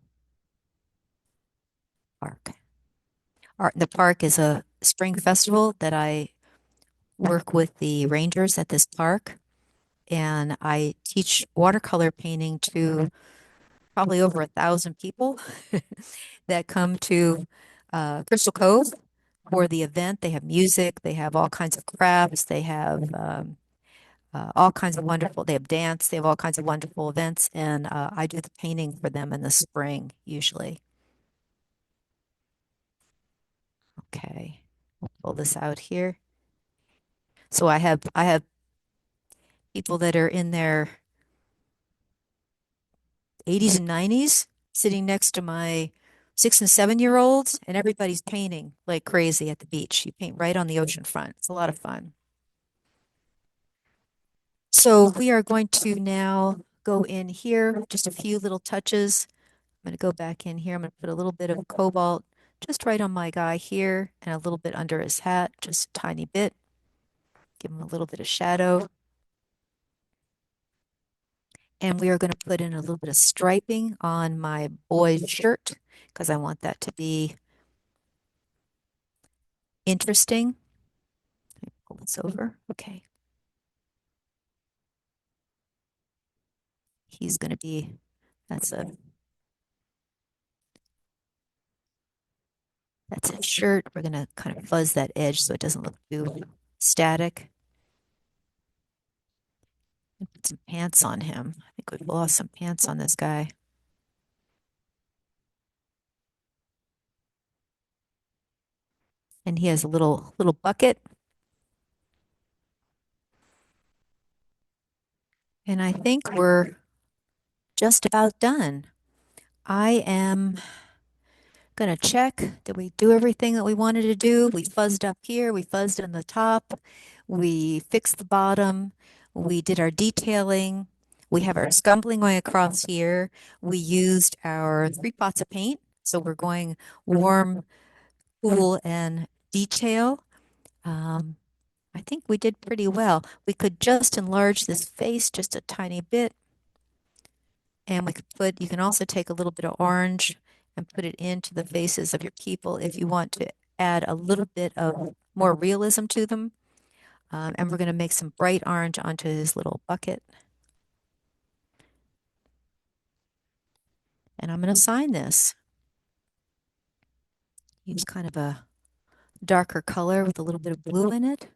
park. Art in the Park is a spring festival that I work with the rangers at this park. And I teach watercolor painting to probably over 1,000 people that come to Crystal Cove for the event. They have music, they have all kinds of crafts, they have all kinds of wonderful, they have dance, they have all kinds of wonderful events. And I do the painting for them in the spring, usually. Okay, we'll pull this out here. So I have people that are in their 80s and 90s sitting next to my 6 and 7 year olds, and everybody's painting like crazy at the beach. You paint right on the ocean front. It's a lot of fun. So we are going to now go in here, just a few little touches. I'm going to go back in here. I'm going to put a little bit of cobalt just right on my guy here and a little bit under his hat, just a tiny bit. Give him a little bit of shadow. And we are going to put in a little bit of striping on my boy's shirt because I want that to be interesting. Let me pull this over. Okay. He's going to be, that's a shirt. We're going to kind of fuzz that edge so it doesn't look too static. And put some pants on him. I think we've lost some pants on this guy. And he has a little bucket. And I think we're just about done. I am going to check. Did we do everything that we wanted to do? We fuzzed up here. We fuzzed on the top. We fixed the bottom. We did our detailing. We have our scumbling going across here. We used our 3 pots of paint. So we're going warm, cool, and detail. I think we did pretty well. We could just enlarge this face just a tiny bit And you can also take a little bit of orange and put it into the faces of your people if you want to add a little bit of more realism to them. And we're going to make some bright orange onto his little bucket. And I'm going to sign this. Use kind of a darker color with a little bit of blue in it.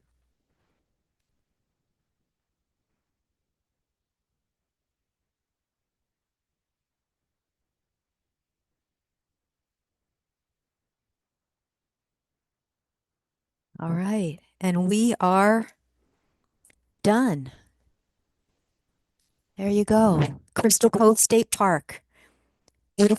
All right, and we are done. There you go. Crystal Cove State Park.